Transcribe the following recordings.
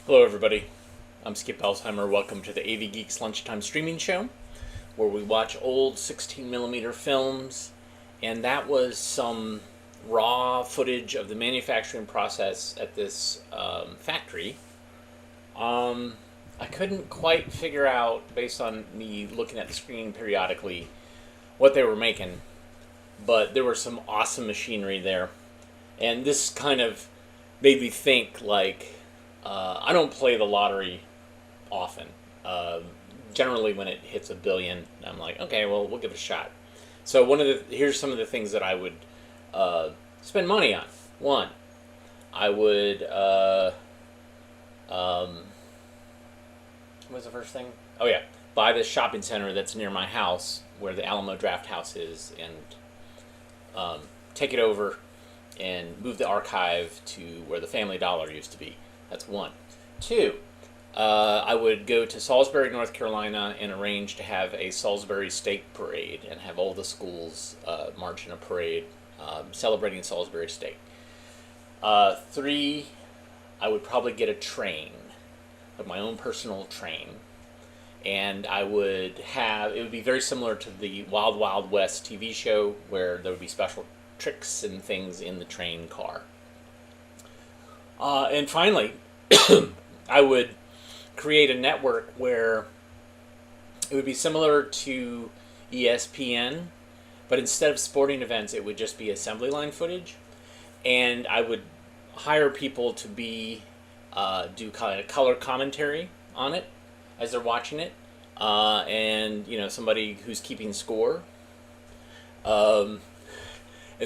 Hello, everybody. I'm Skip Alzheimer. Welcome to the AV Geeks Lunchtime Streaming Show, where we watch old 16mm films, and that was some raw footage of the manufacturing process at this factory. I couldn't quite figure out, based on me looking at the screen periodically, what they were making, but there was some awesome machinery there, and this kind of made me think like I don't play the lottery often. Generally, when it hits a billion, I'm like, okay, well, we'll give it a shot. So here's some of the things that I would spend money on. One, I would what was the first thing? Oh yeah, buy this shopping center that's near my house, where the Alamo Draft House is, and take it over and move the archive to where the Family Dollar used to be. That's one. Two, I would go to Salisbury, North Carolina, and arrange to have a Salisbury steak parade and have all the schools march in a parade celebrating Salisbury steak. Three, I would probably get a train, like my own personal train, and it would be very similar to the Wild Wild West TV show, where there would be special tricks and things in the train car. And finally, I would create a network where it would be similar to ESPN, but instead of sporting events, it would just be assembly line footage, and I would hire people to do kind of color commentary on it as they're watching it, and somebody who's keeping score. And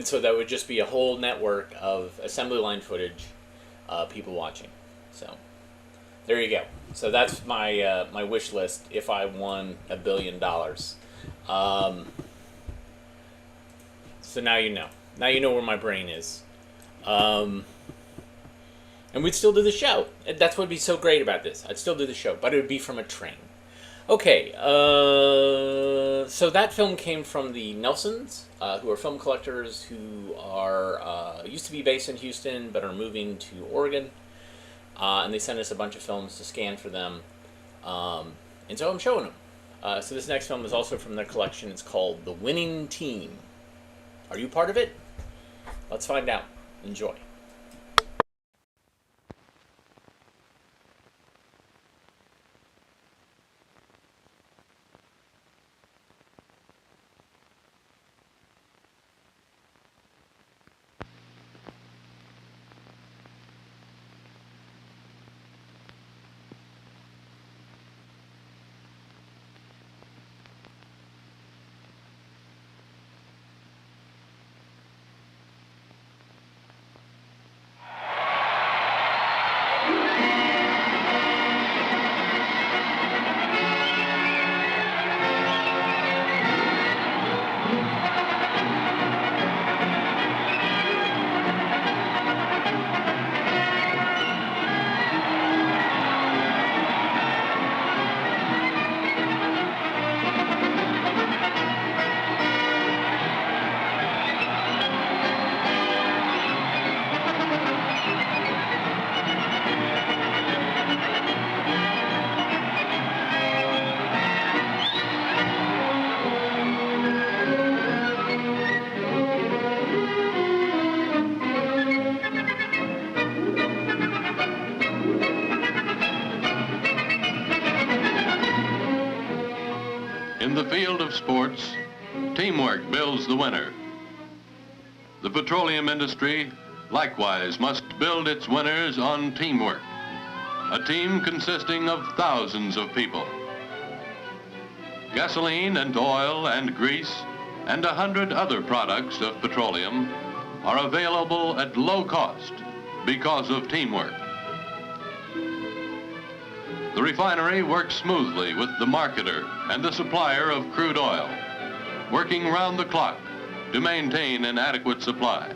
so that would just be a whole network of assembly line footage, people watching. So there you go. So that's my wish list if I won $1 billion. So now you know. Now you know where my brain is. And we'd still do the show. That's what would be so great about this. I'd still do the show, but it would be from a train. Okay, so that film came from the Nelsons, who are film collectors who are used to be based in Houston but are moving to Oregon. And they sent us a bunch of films to scan for them. And so I'm showing them. So this next film is also from their collection. It's called The Winning Team. Are you part of it? Let's find out. Enjoy. In the field of sports, teamwork builds the winner. The petroleum industry likewise must build its winners on teamwork, a team consisting of thousands of people. Gasoline and oil and grease and 100 other products of petroleum are available at low cost because of teamwork. The refinery works smoothly with the marketer and the supplier of crude oil, working round the clock to maintain an adequate supply.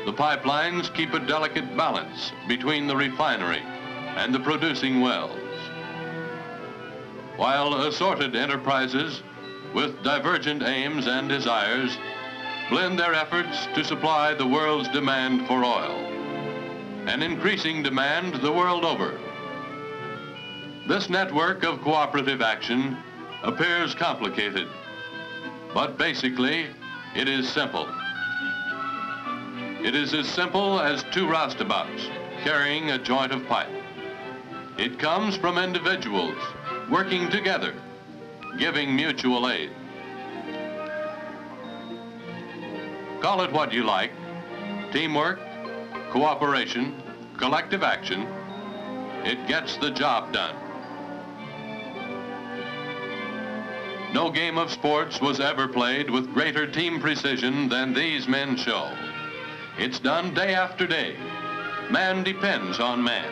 The pipelines keep a delicate balance between the refinery and the producing wells, while assorted enterprises with divergent aims and desires blend their efforts to supply the world's demand for oil, an increasing demand the world over This network of cooperative action appears complicated, but basically it is simple. It is as simple as two roustabouts carrying a joint of pipe. It comes from individuals working together, giving mutual aid. Call it what you like: teamwork, cooperation, collective action. It gets the job done. No game of sports was ever played with greater team precision than these men show. It's done day after day. Man depends on man.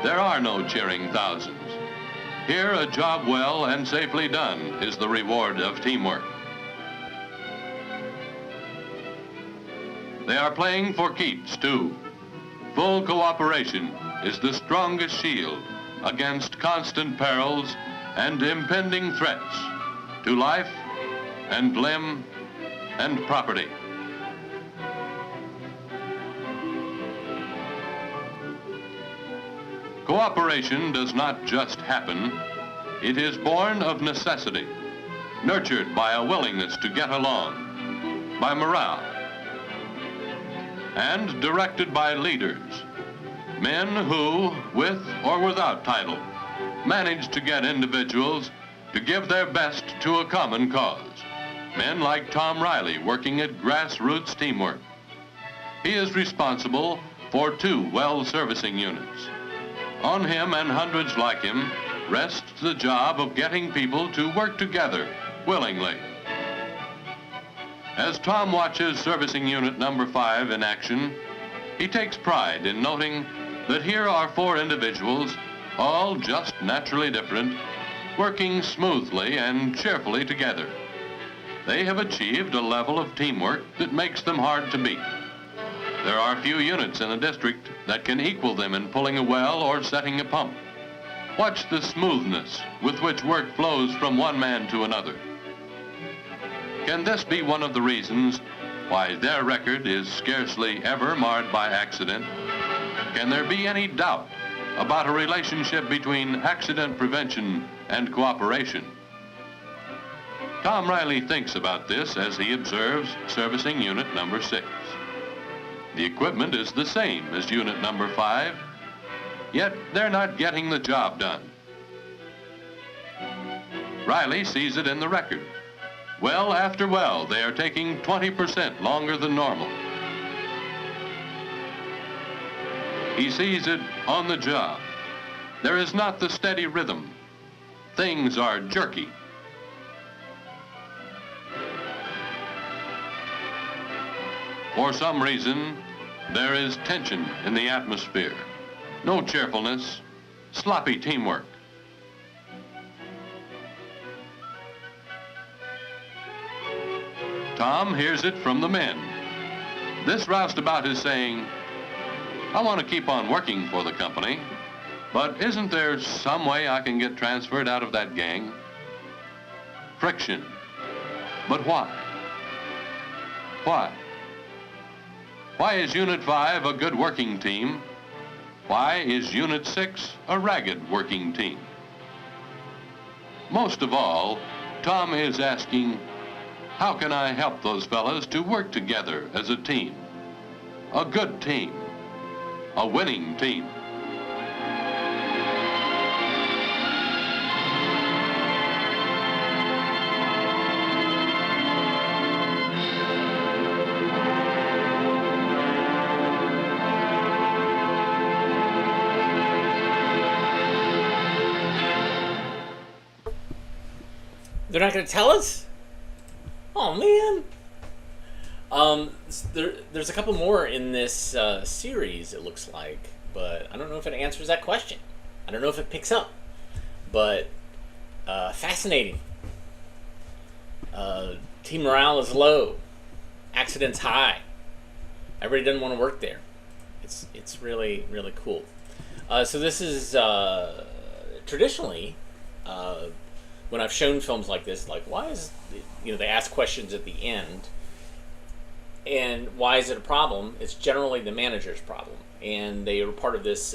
There are no cheering thousands. Here, a job well and safely done is the reward of teamwork. They are playing for keeps, too. Full cooperation is the strongest shield against constant perils and impending threats to life and limb and property. Cooperation does not just happen. It is born of necessity, nurtured by a willingness to get along, by morale, and directed by leaders, men who, with or without title, manage to get individuals to give their best to a common cause. Men like Tom Riley working at grassroots teamwork. He is responsible for 2 well servicing units. On him and hundreds like him rests the job of getting people to work together willingly. As Tom watches Servicing Unit number 5 in action, he takes pride in noting that here are 4 individuals, all just naturally different, working smoothly and cheerfully together. They have achieved a level of teamwork that makes them hard to beat. There are few units in the district that can equal them in pulling a well or setting a pump. Watch the smoothness with which work flows from one man to another. Can this be one of the reasons why their record is scarcely ever marred by accident? Can there be any doubt about a relationship between accident prevention and cooperation? Tom Riley thinks about this as he observes Servicing Unit number 6. The equipment is the same as Unit number 5, yet they're not getting the job done. Riley sees it in the record. Well after well, they are taking 20% longer than normal. He sees it on the job. There is not the steady rhythm. Things are jerky. For some reason, there is tension in the atmosphere. No cheerfulness, sloppy teamwork. Tom hears it from the men. This roustabout is saying, I want to keep on working for the company, but isn't there some way I can get transferred out of that gang? Friction. But why? Why? Why is Unit 5 a good working team? Why is Unit 6 a ragged working team? Most of all, Tom is asking, how can I help those fellas to work together as a team? A good team. A winning team. They're not going to tell us? Oh, man. There's a couple more in this series, it looks like, but I don't know if it answers that question. I don't know if it picks up, but fascinating. Team morale is low. Accidents high. Everybody doesn't want to work there. It's really, really cool. So this is traditionally... when I've shown films like this, like why is, they ask questions at the end, and why is it a problem? It's generally the manager's problem, and they are part of this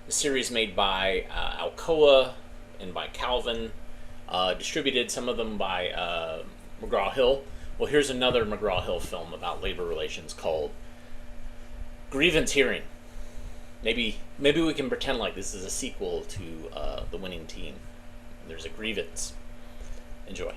a series made by Alcoa and by Calvin, distributed some of them by McGraw-Hill. Well, here's another McGraw-Hill film about labor relations called Grievance Hearing. Maybe we can pretend like this is a sequel to The Winning Team. There's a grievance. Enjoy.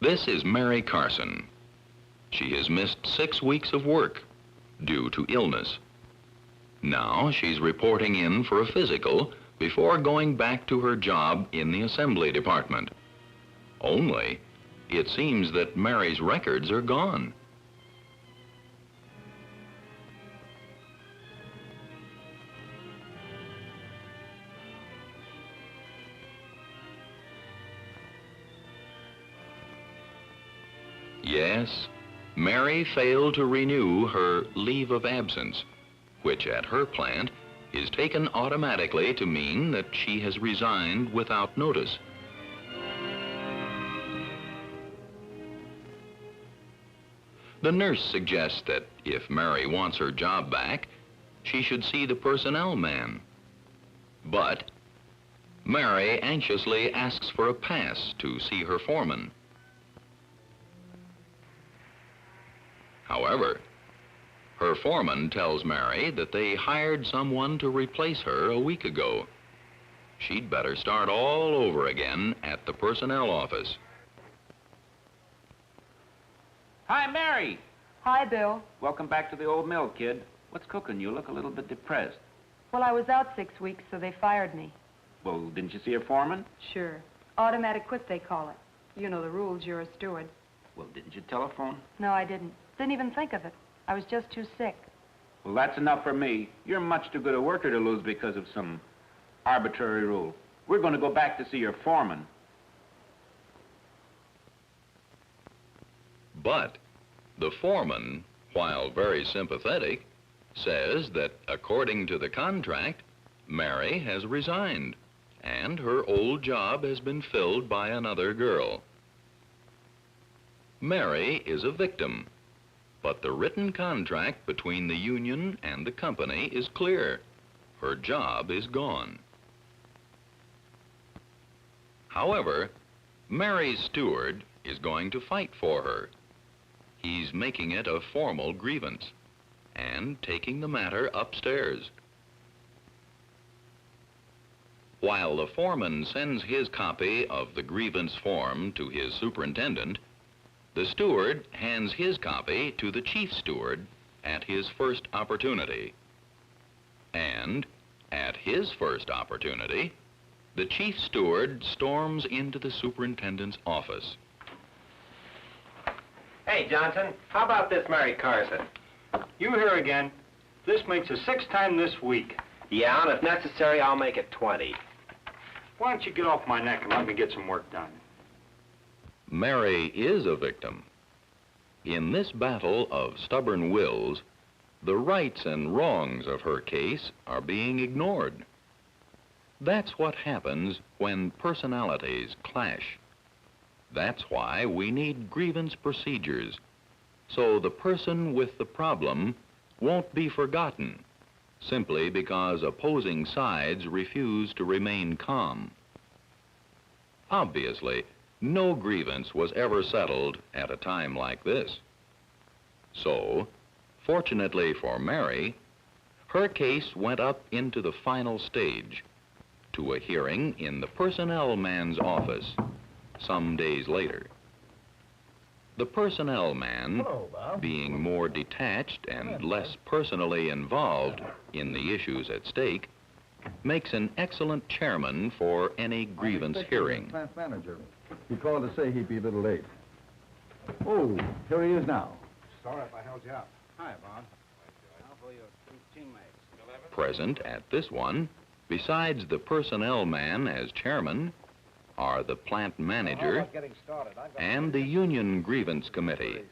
This is Mary Carson. She has missed 6 weeks of work due to illness. Now she's reporting in for a physical before going back to her job in the assembly department. Only, it seems that Mary's records are gone. Yes, Mary failed to renew her leave of absence, which at her plant is taken automatically to mean that she has resigned without notice. The nurse suggests that if Mary wants her job back, she should see the personnel man. But Mary anxiously asks for a pass to see her foreman. However, her foreman tells Mary that they hired someone to replace her a week ago. She'd better start all over again at the personnel office. Hi, Mary. Hi, Bill. Welcome back to the old mill, kid. What's cooking? You look a little bit depressed. Well, I was out 6 weeks, so they fired me. Well, didn't you see your foreman? Sure. Automatic quit, they call it. You know the rules. You're a steward. Well, didn't you telephone? No, I didn't. Didn't even think of it. I was just too sick. Well, that's enough for me. You're much too good a worker to lose because of some arbitrary rule. We're going to go back to see your foreman. But the foreman, while very sympathetic, says that according to the contract, Mary has resigned and her old job has been filled by another girl. Mary is a victim, but the written contract between the union and the company is clear. Her job is gone. However, Mary's steward is going to fight for her. He's making it a formal grievance and taking the matter upstairs. While the foreman sends his copy of the grievance form to his superintendent, the steward hands his copy to the chief steward at his first opportunity. And at his first opportunity, the chief steward storms into the superintendent's office. Hey, Johnson, how about this Mary Carson? You here again. This makes the 6th time this week. Yeah, and if necessary, I'll make it 20. Why don't you get off my neck and let me get some work done? Mary is a victim. In this battle of stubborn wills, the rights and wrongs of her case are being ignored. That's what happens when personalities clash That's why we need grievance procedures, so the person with the problem won't be forgotten simply because opposing sides refuse to remain calm. Obviously, no grievance was ever settled at a time like this. So, fortunately for Mary, her case went up into the final stage, to a hearing in the personnel man's office some days later. The personnel man, being more detached and less personally involved in the issues at stake, makes an excellent chairman for any grievance hearing. Plant manager. He called to say he'd be a little late. Oh, here he is now. Sorry if I held you up. Hi, Bob. Now for your two teammates. Present at this one, besides the personnel man as chairman, are the plant manager and the union grievance committee,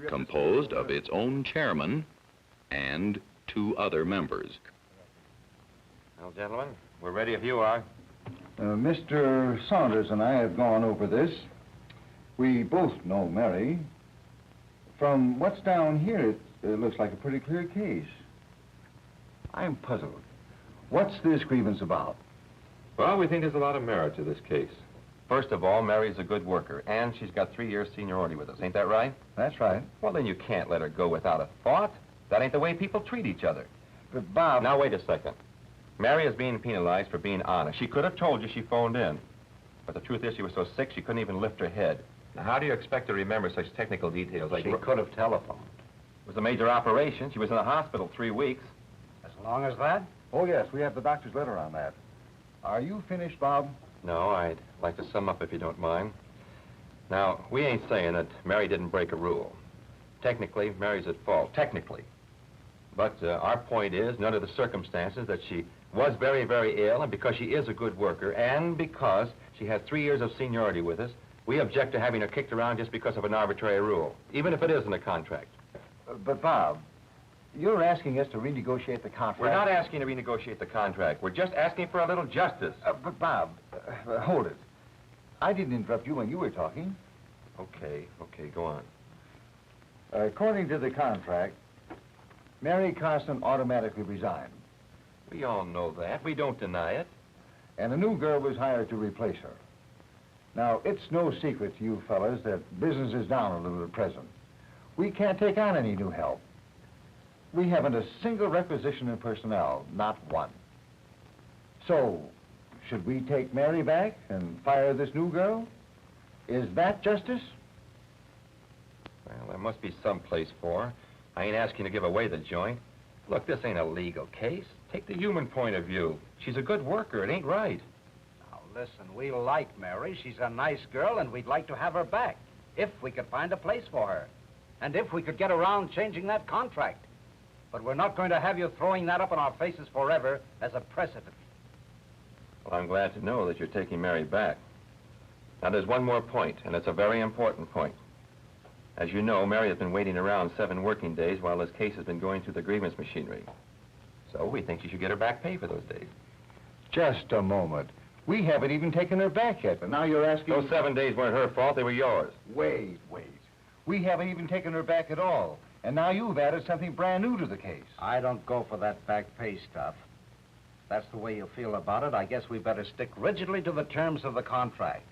composed of its own chairman and 2 other members. Well, gentlemen, we're ready if you are. Mr. Saunders and I have gone over this. We both know Mary. From what's down here, it looks like a pretty clear case. I'm puzzled. What's this grievance about? Well, we think there's a lot of merit to this case. First of all, Mary's a good worker, and she's got 3 years seniority with us. Ain't that right? That's right. Well, then you can't let her go without a thought. That ain't the way people treat each other. But, Bob... Now, wait a second. Mary is being penalized for being honest. She could have told you she phoned in. But the truth is she was so sick she couldn't even lift her head. Now, how do you expect to remember such technical details like... She could have telephoned. It was a major operation. She was in the hospital 3 weeks. As long as that? Oh, yes, we have the doctor's letter on that. Are you finished, Bob? No, I'd like to sum up if you don't mind. Now, we ain't saying that Mary didn't break a rule. Technically, Mary's at fault. Technically. But our point is, under the circumstances, that she was very, very ill, and because she is a good worker, and because she had 3 years of seniority with us, we object to having her kicked around just because of an arbitrary rule, even if it isn't a contract. But, Bob, you're asking us to renegotiate the contract. We're not asking to renegotiate the contract. We're just asking for a little justice. But, Bob, hold it. I didn't interrupt you when you were talking. Okay, go on. According to the contract, Mary Carson automatically resigned. We all know that. We don't deny it. And a new girl was hired to replace her. Now, it's no secret to you fellas that business is down a little at present. We can't take on any new help. We haven't a single requisition in personnel, not one. So, should we take Mary back and fire this new girl? Is that justice? Well, there must be some place for her. I ain't asking to give away the joint. Look, this ain't a legal case. Take the human point of view. She's a good worker. It ain't right. Now, listen, we like Mary. She's a nice girl, and we'd like to have her back, if we could find a place for her, and if we could get around changing that contract. But we're not going to have you throwing that up in our faces forever as a precedent. Well, I'm glad to know that you're taking Mary back. Now, there's one more point, and it's a very important point. As you know, Mary has been waiting around 7 working days while this case has been going through the grievance machinery. So we think you should get her back pay for those days. Just a moment. We haven't even taken her back yet, but now you're asking... Those 7 days weren't her fault, they were yours. Wait. We haven't even taken her back at all. And now you've added something brand new to the case. I don't go for that back pay stuff. If that's the way you feel about it, I guess we better stick rigidly to the terms of the contract.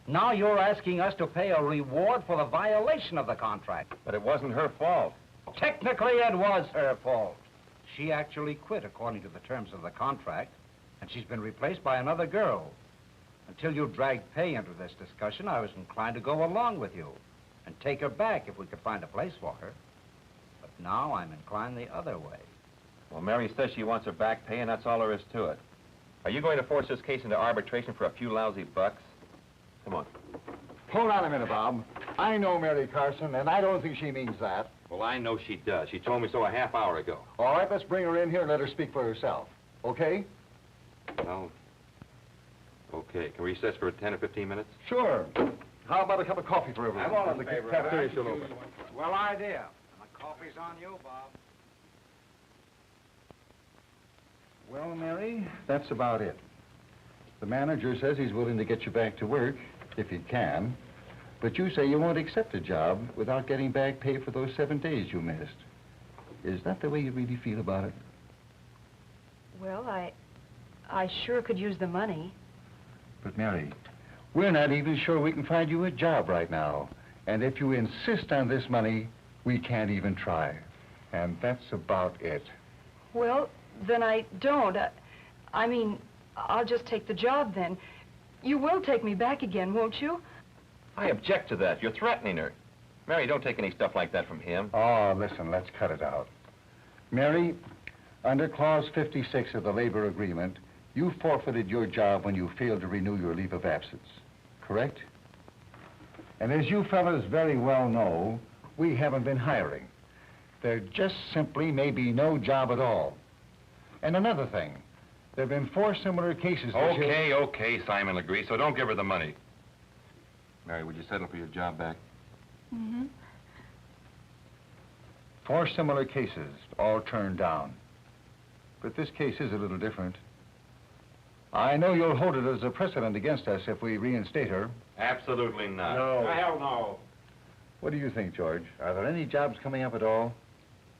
Now you're asking us to pay a reward for the violation of the contract. But it wasn't her fault. Technically, it was her fault. She actually quit according to the terms of the contract, and she's been replaced by another girl. Until you dragged pay into this discussion, I was inclined to go along with you and take her back if we could find a place for her. But now I'm inclined the other way. Well, Mary says she wants her back pay, and that's all there is to it. Are you going to force this case into arbitration for a few lousy bucks? Come on. Hold on a minute, Bob. I know Mary Carson, and I don't think she means that. Well, I know she does. She told me so a half hour ago. All right, let's bring her in here and let her speak for herself. Okay? Well, okay. Can we recess for 10 or 15 minutes? Sure. How about a cup of coffee for everyone? I'm all in The favor of cafeteria's that. still open. Well idea. And the coffee's on you, Bob. Well, Mary, that's about it. The manager says he's willing to get you back to work, if he can. But you say you won't accept a job without getting back pay for those 7 days you missed. Is that the way you really feel about it? Well, I sure could use the money. But, Mary, we're not even sure we can find you a job right now. And if you insist on this money, we can't even try. And that's about it. Well, then I don't. I mean, I'll just take the job then. You will take me back again, won't you? I object to that. You're threatening her. Mary, don't take any stuff like that from him. Oh, listen, let's cut it out. Mary, under Clause 56 of the labor agreement, you forfeited your job when you failed to renew your leave of absence, correct? And as you fellas very well know, we haven't been hiring. There just simply may be no job at all. And another thing, there have been 4 similar cases this year. Okay, Simon agrees, so don't give her the money. Mary, would you settle for your job back? Mm-hmm. 4 similar cases, all turned down. But this case is a little different. I know you'll hold it as a precedent against us if we reinstate her. Absolutely not. No. Hell no. What do you think, George? Are there any jobs coming up at all?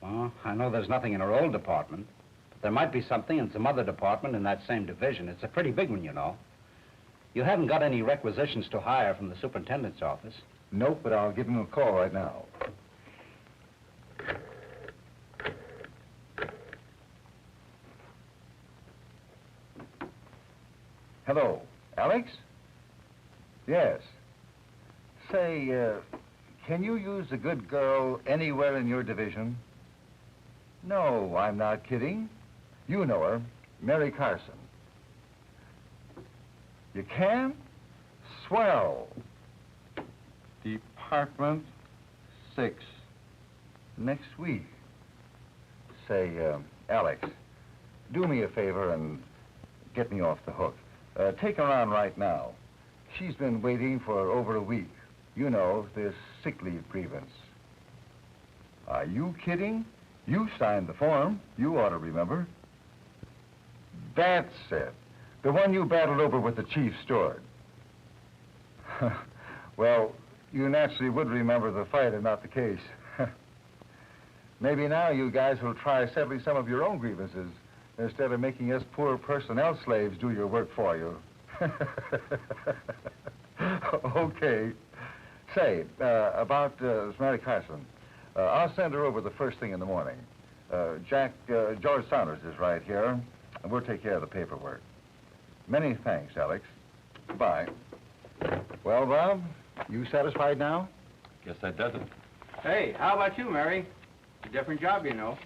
Well, I know there's nothing in her old department, but there might be something in some other department in that same division. It's a pretty big one, you know. You haven't got any requisitions to hire from the superintendent's office. Nope, but I'll give him a call right now. Hello, Alex? Yes. Say, can you use a good girl anywhere in your division? No, I'm not kidding. You know her, Mary Carson. You can? Swell. Department 6. Next week. Say, Alex, do me a favor and get me off the hook. Take her on right now. She's been waiting for over a week. You know, this sick leave grievance. Are you kidding? You signed the form. You ought to remember. That's it. The one you battled over with the chief steward. Well, you naturally would remember the fight and not the case. Maybe now you guys will try settling some of your own grievances instead of making us poor personnel slaves do your work for you. Okay. Say, about Mary Carson, I'll send her over the first thing in the morning. George Saunders is right here, and we'll take care of the paperwork. Many thanks, Alex. Goodbye. Well, Bob, you satisfied now? Guess that does it. Hey, how about you, Mary? A different job, you know.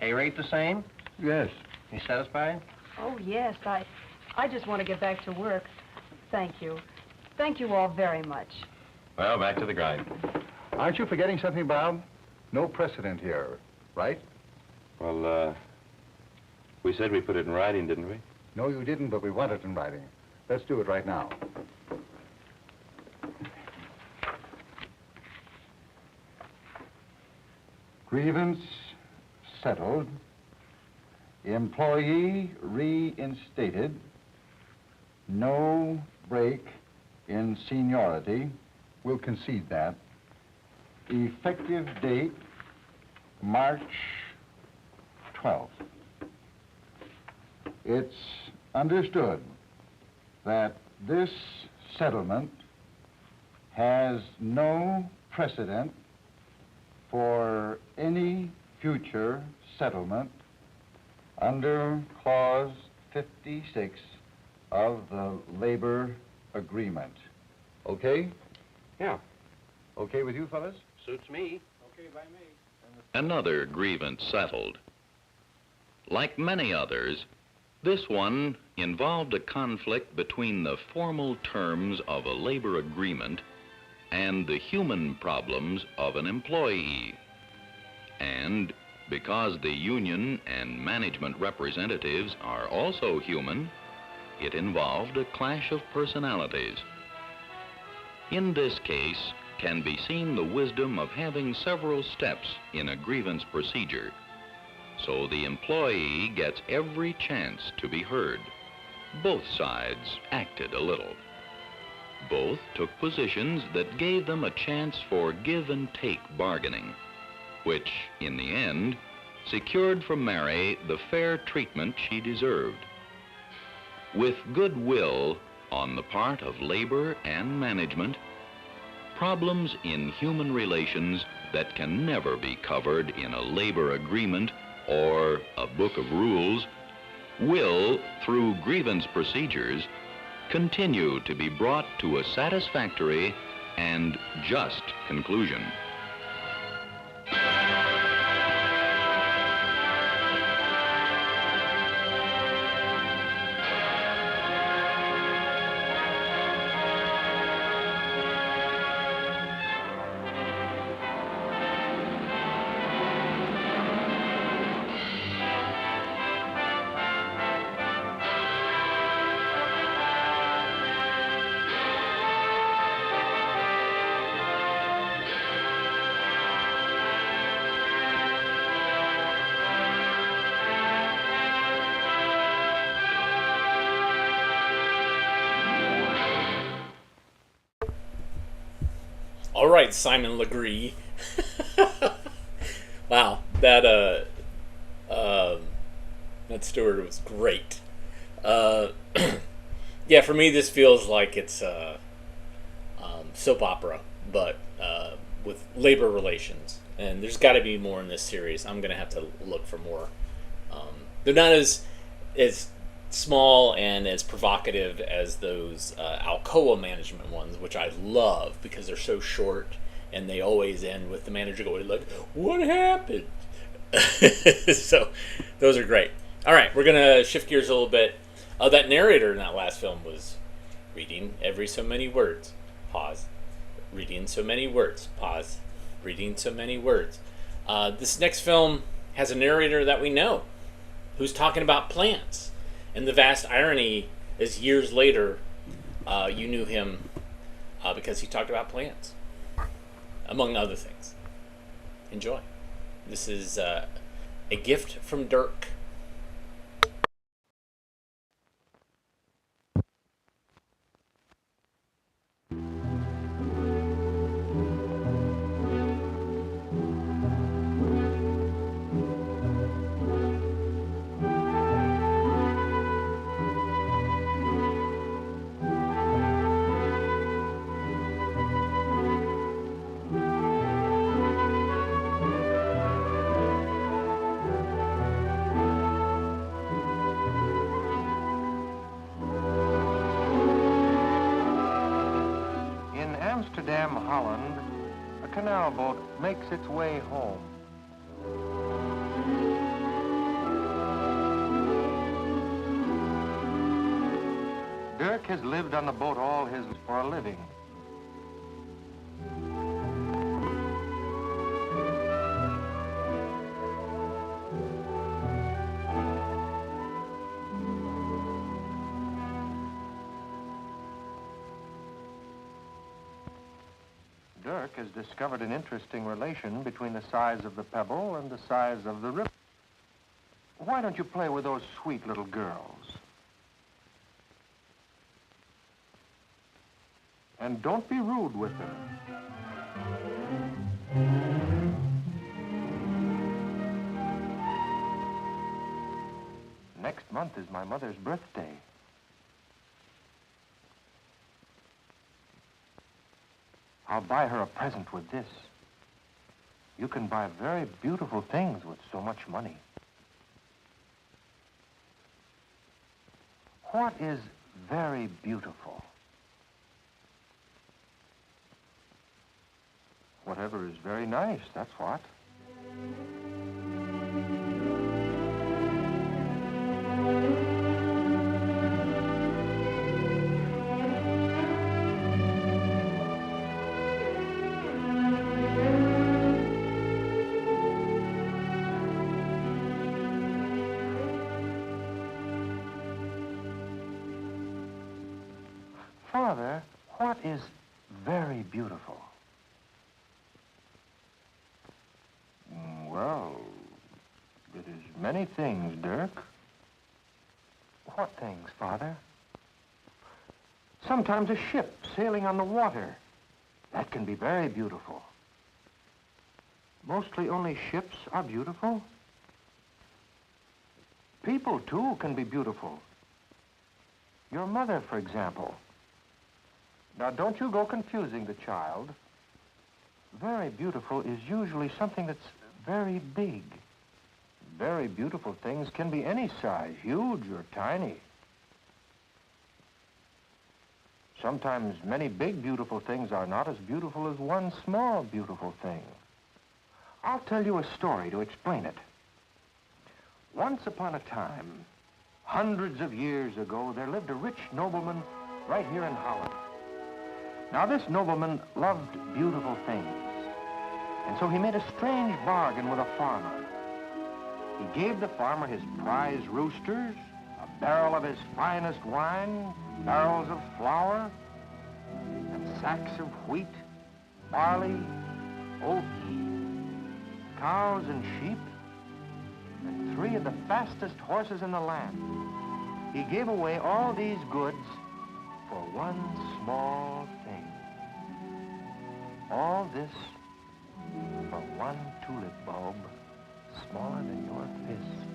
Pay rate the same? Yes. You satisfied? Oh, yes. I just want to get back to work. Thank you. Thank you all very much. Well, back to the grind. Aren't you forgetting something, Bob? No precedent here, right? Well, we said we put it in writing, didn't we? No, you didn't, but we want it in writing. Let's do it right now. Grievance settled. Employee reinstated. No break in seniority. We'll concede that. Effective date, March 12th. It's understood that this settlement has no precedent for any future settlement under Clause 56 of the labor agreement. Okay? Yeah. Okay with you, fellas? Suits me. Okay by me. Another grievance settled. Like many others, this one involved a conflict between the formal terms of a labor agreement and the human problems of an employee. And because the union and management representatives are also human, it involved a clash of personalities. In this case can be seen the wisdom of having several steps in a grievance procedure, so the employee gets every chance to be heard. Both sides acted a little. Both took positions that gave them a chance for give-and-take bargaining, which, in the end, secured for Mary the fair treatment she deserved. With goodwill on the part of labor and management, problems in human relations that can never be covered in a labor agreement or a book of rules will, through grievance procedures, continue to be brought to a satisfactory and just conclusion. All right, Simon Legree. Wow, that steward was great. Yeah, for me, this feels like it's soap opera, but with labor relations. And there's got to be more in this series. I'm gonna have to look for more. They're not as small and as provocative as those Alcoa management ones, which I love because they're so short and they always end with the manager going like, "What happened?" So those are great. All right, we're gonna shift gears a little bit. That narrator in that last film was reading every so many words. Pause. Reading so many words. Pause. Reading so many words. This next film has a narrator that we know, who's talking about plants. And the vast irony is years later, you knew him because he talked about plants, among other things. Enjoy. This is A Gift from Dirk. Amsterdam, Holland, a canal boat makes its way home. Dirk has lived on the boat all his for a living. Dirk has discovered an interesting relation between the size of the pebble and the size of the river. Why don't you play with those sweet little girls? And don't be rude with them. Next month is my mother's birthday. I'll buy her a present with this. You can buy very beautiful things with so much money. What is very beautiful? Whatever is very nice, that's what. Father, what is very beautiful? Well, it is many things, Dirk. What things, Father? Sometimes a ship sailing on the water. That can be very beautiful. Mostly only ships are beautiful. People, too, can be beautiful. Your mother, for example. Now, don't you go confusing the child. Very beautiful is usually something that's very big. Very beautiful things can be any size, huge or tiny. Sometimes many big, beautiful things are not as beautiful as one small, beautiful thing. I'll tell you a story to explain it. Once upon a time, hundreds of years ago, there lived a rich nobleman right here in Holland. Now, this nobleman loved beautiful things, and so he made a strange bargain with a farmer. He gave the farmer his prize roosters, a barrel of his finest wine, barrels of flour, and sacks of wheat, barley, oats, cows and sheep, and 3 of the fastest horses in the land. He gave away all these goods for one small thing. All this for one tulip bulb smaller than your fist.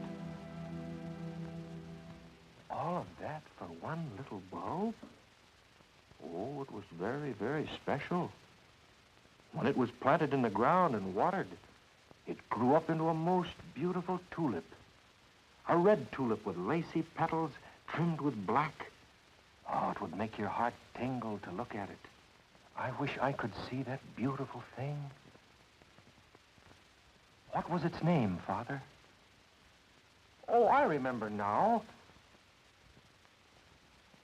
All of that for one little bulb? Oh, it was very, very special. When it was planted in the ground and watered, it grew up into a most beautiful tulip. A red tulip with lacy petals trimmed with black. Oh, it would make your heart tingle to look at it. I wish I could see that beautiful thing. What was its name, Father? Oh, I remember now.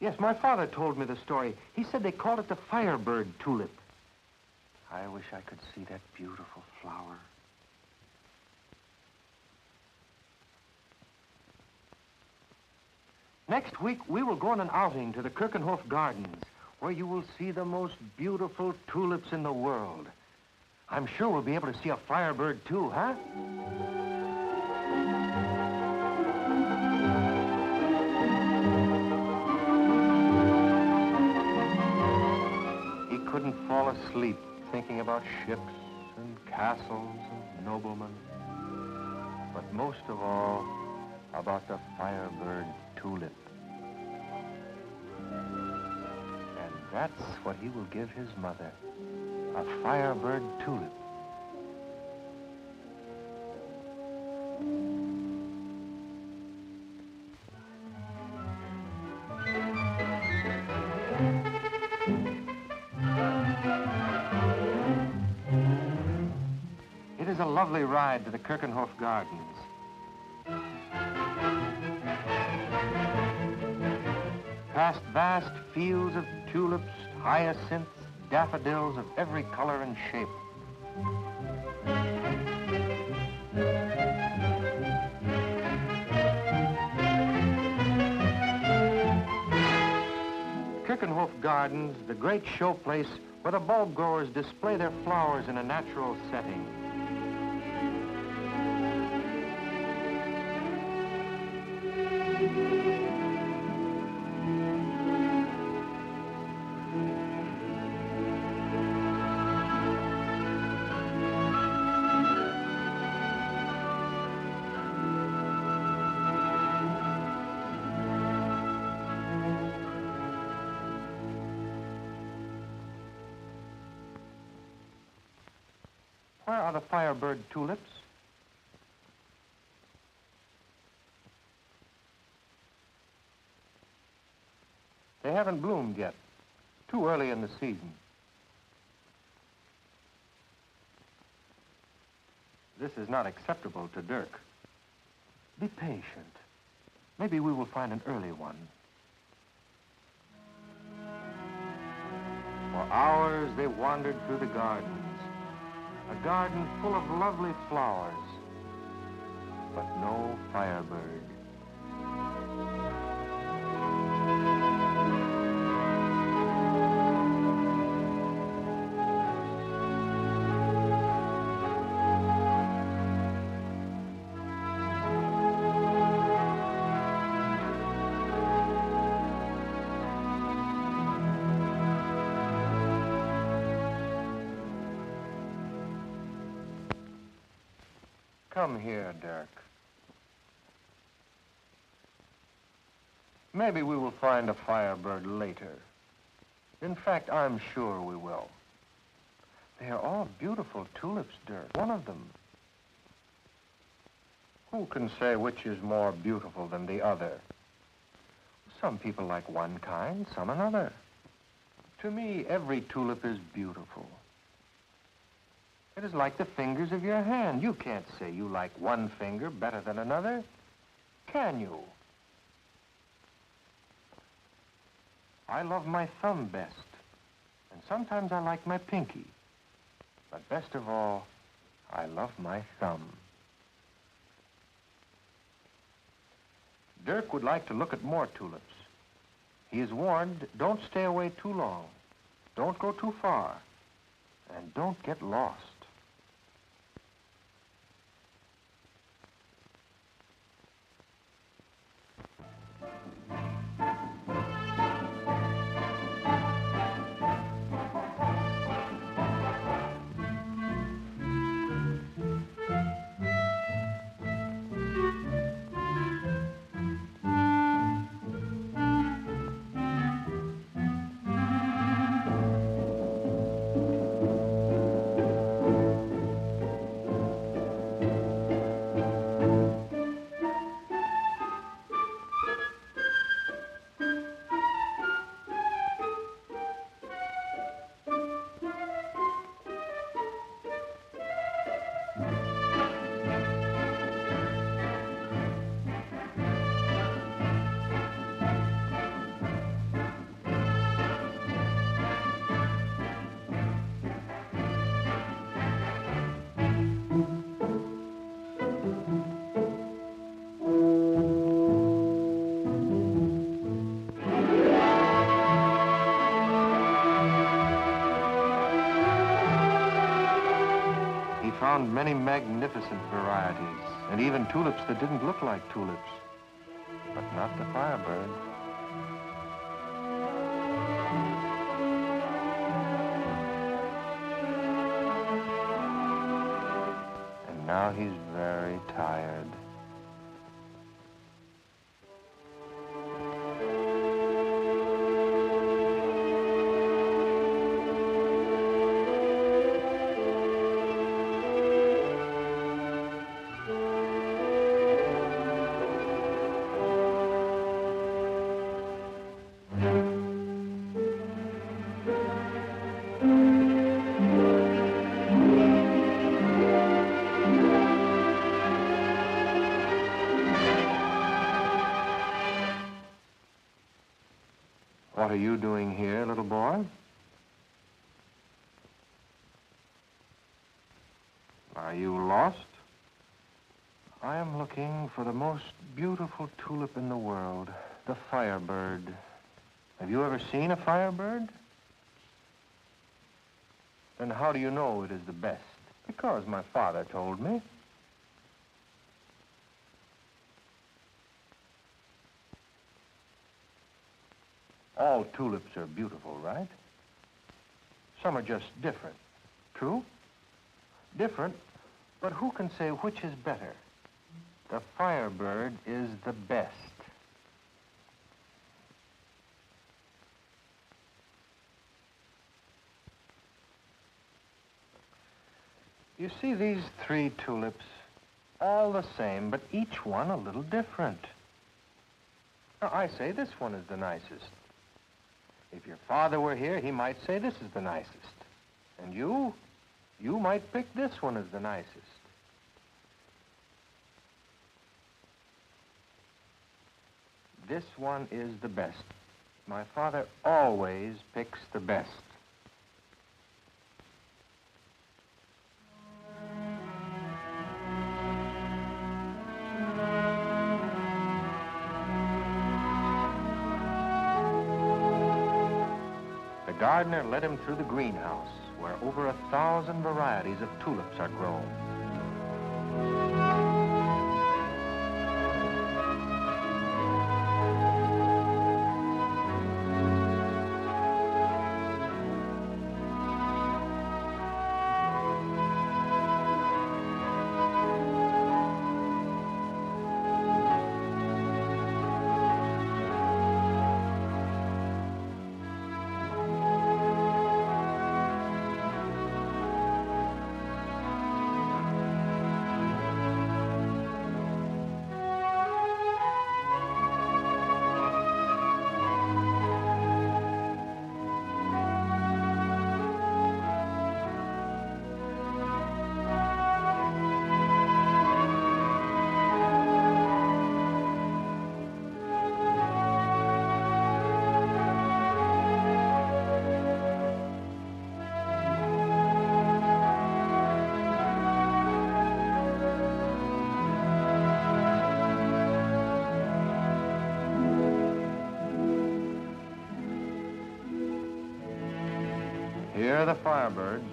Yes, my father told me the story. He said they called it the firebird tulip. I wish I could see that beautiful flower. Next week, we will go on an outing to the Kirkenhof Gardens, where you will see the most beautiful tulips in the world. I'm sure we'll be able to see a firebird, too, huh? He couldn't fall asleep thinking about ships and castles and noblemen, but most of all, about the firebird tulip. And that's what he will give his mother, a firebird tulip. It is a lovely ride to the Kirkenhof Gardens. Past vast fields of tulips, hyacinths, daffodils of every color and shape. Kirkenhof Gardens, the great showplace where the bulb growers display their flowers in a natural setting. Where are the firebird tulips? They haven't bloomed yet. Too early in the season. This is not acceptable to Dirk. Be patient. Maybe we will find an early one. For hours they wandered through the gardens. A garden full of lovely flowers, but no firebird. Come here, Dirk. Maybe we will find a firebird later. In fact, I'm sure we will. They are all beautiful tulips, Dirk. One of them. Who can say which is more beautiful than the other? Some people like one kind, some another. To me, every tulip is beautiful. It is like the fingers of your hand. You can't say you like one finger better than another, can you? I love my thumb best, and sometimes I like my pinky. But best of all, I love my thumb. Dirk would like to look at more tulips. He is warned, don't stay away too long. Don't go too far. And don't get lost. Found many magnificent varieties, and even tulips that didn't look like tulips, but not the firebird. And now he's very tired. What are you doing here, little boy? Are you lost? I am looking for the most beautiful tulip in the world, the firebird. Have you ever seen a firebird? Then how do you know it is the best? Because my father told me. All tulips are beautiful, right? Some are just different. True? Different, but who can say which is better? The firebird is the best. You see these three tulips, all the same, but each one a little different. Now, I say this one is the nicest. If your father were here, he might say this is the nicest. And you might pick this one as the nicest. This one is the best. My father always picks the best. The gardener led him through the greenhouse, where over 1,000 varieties of tulips are grown. Here are the firebirds.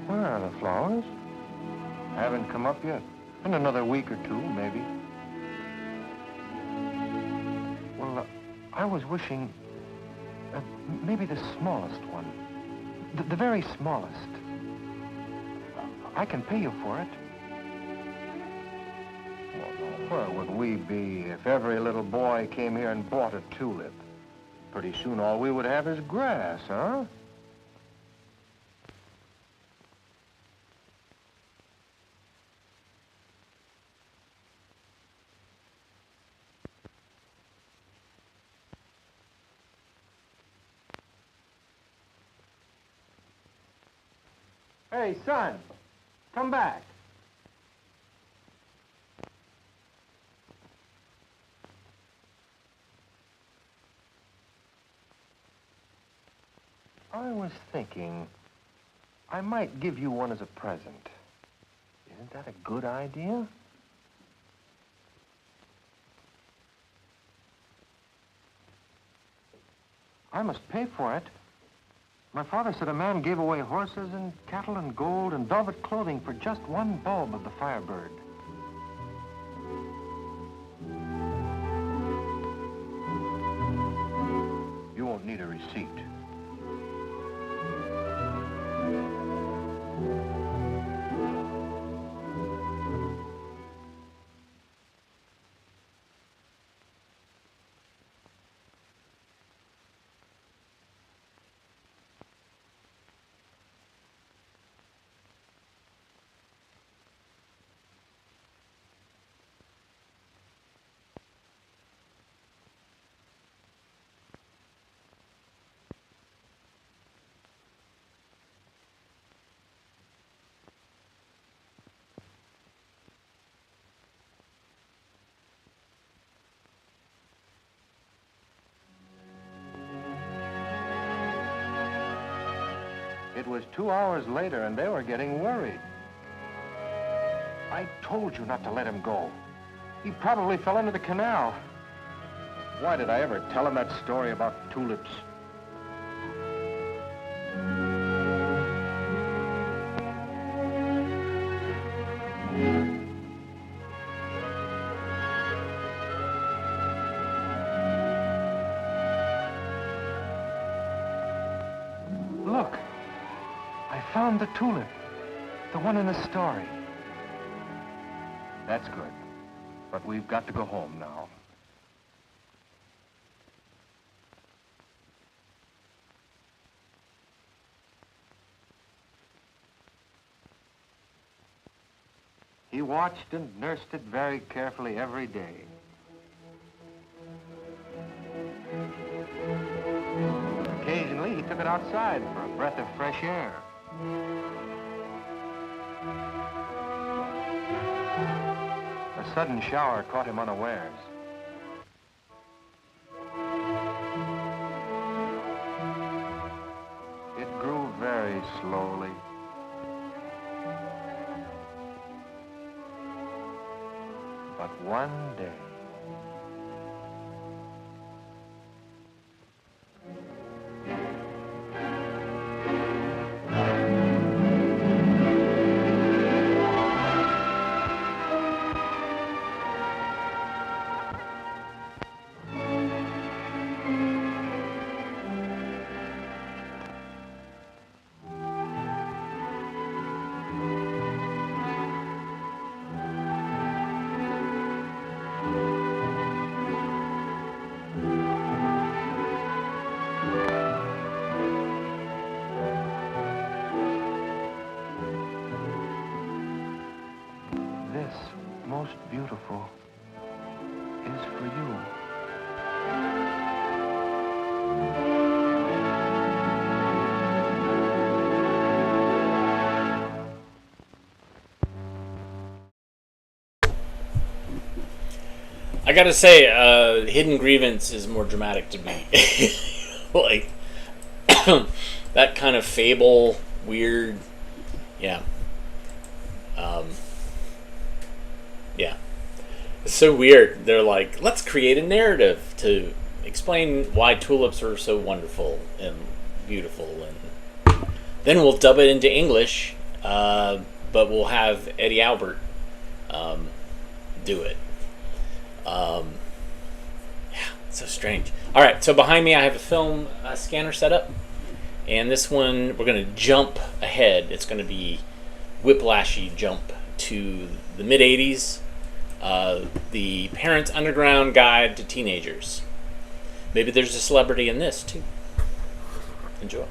Where are the flowers? Haven't come up yet. In another week or two, maybe. Well, I was wishing maybe the smallest one. The very smallest. I can pay you for it. Well, where would we be if every little boy came here and bought a tulip? Pretty soon all we would have is grass, huh? Hey, son, come back. I was thinking I might give you one as a present. Isn't that a good idea? I must pay for it. My father said a man gave away horses and cattle and gold and velvet clothing for just one bulb of the firebird. You won't need a receipt. It was 2 hours later, and they were getting worried. I told you not to let him go. He probably fell into the canal. Why did I ever tell him that story about tulips? Look. I found the tulip, the one in the story. That's good, but we've got to go home now. He watched and nursed it very carefully every day. Occasionally, he took it outside for a breath of fresh air. A sudden shower caught him unawares. It grew very slowly. But one day, most beautiful is for you. I gotta say, Hidden Grievance is more dramatic to me. Like, that kind of fable, weird, yeah. Yeah. It's so weird. They're like, let's create a narrative to explain why tulips are so wonderful and beautiful, and then we'll dub it into English, but we'll have Eddie Albert do it. Yeah, it's so strange. All right, so behind me I have a film scanner set up, and this one we're going to jump ahead. It's going to be whiplashy jump to the mid-'80s. The Parents' Underground Guide to Teenagers. Maybe there's a celebrity in this, too. Enjoy.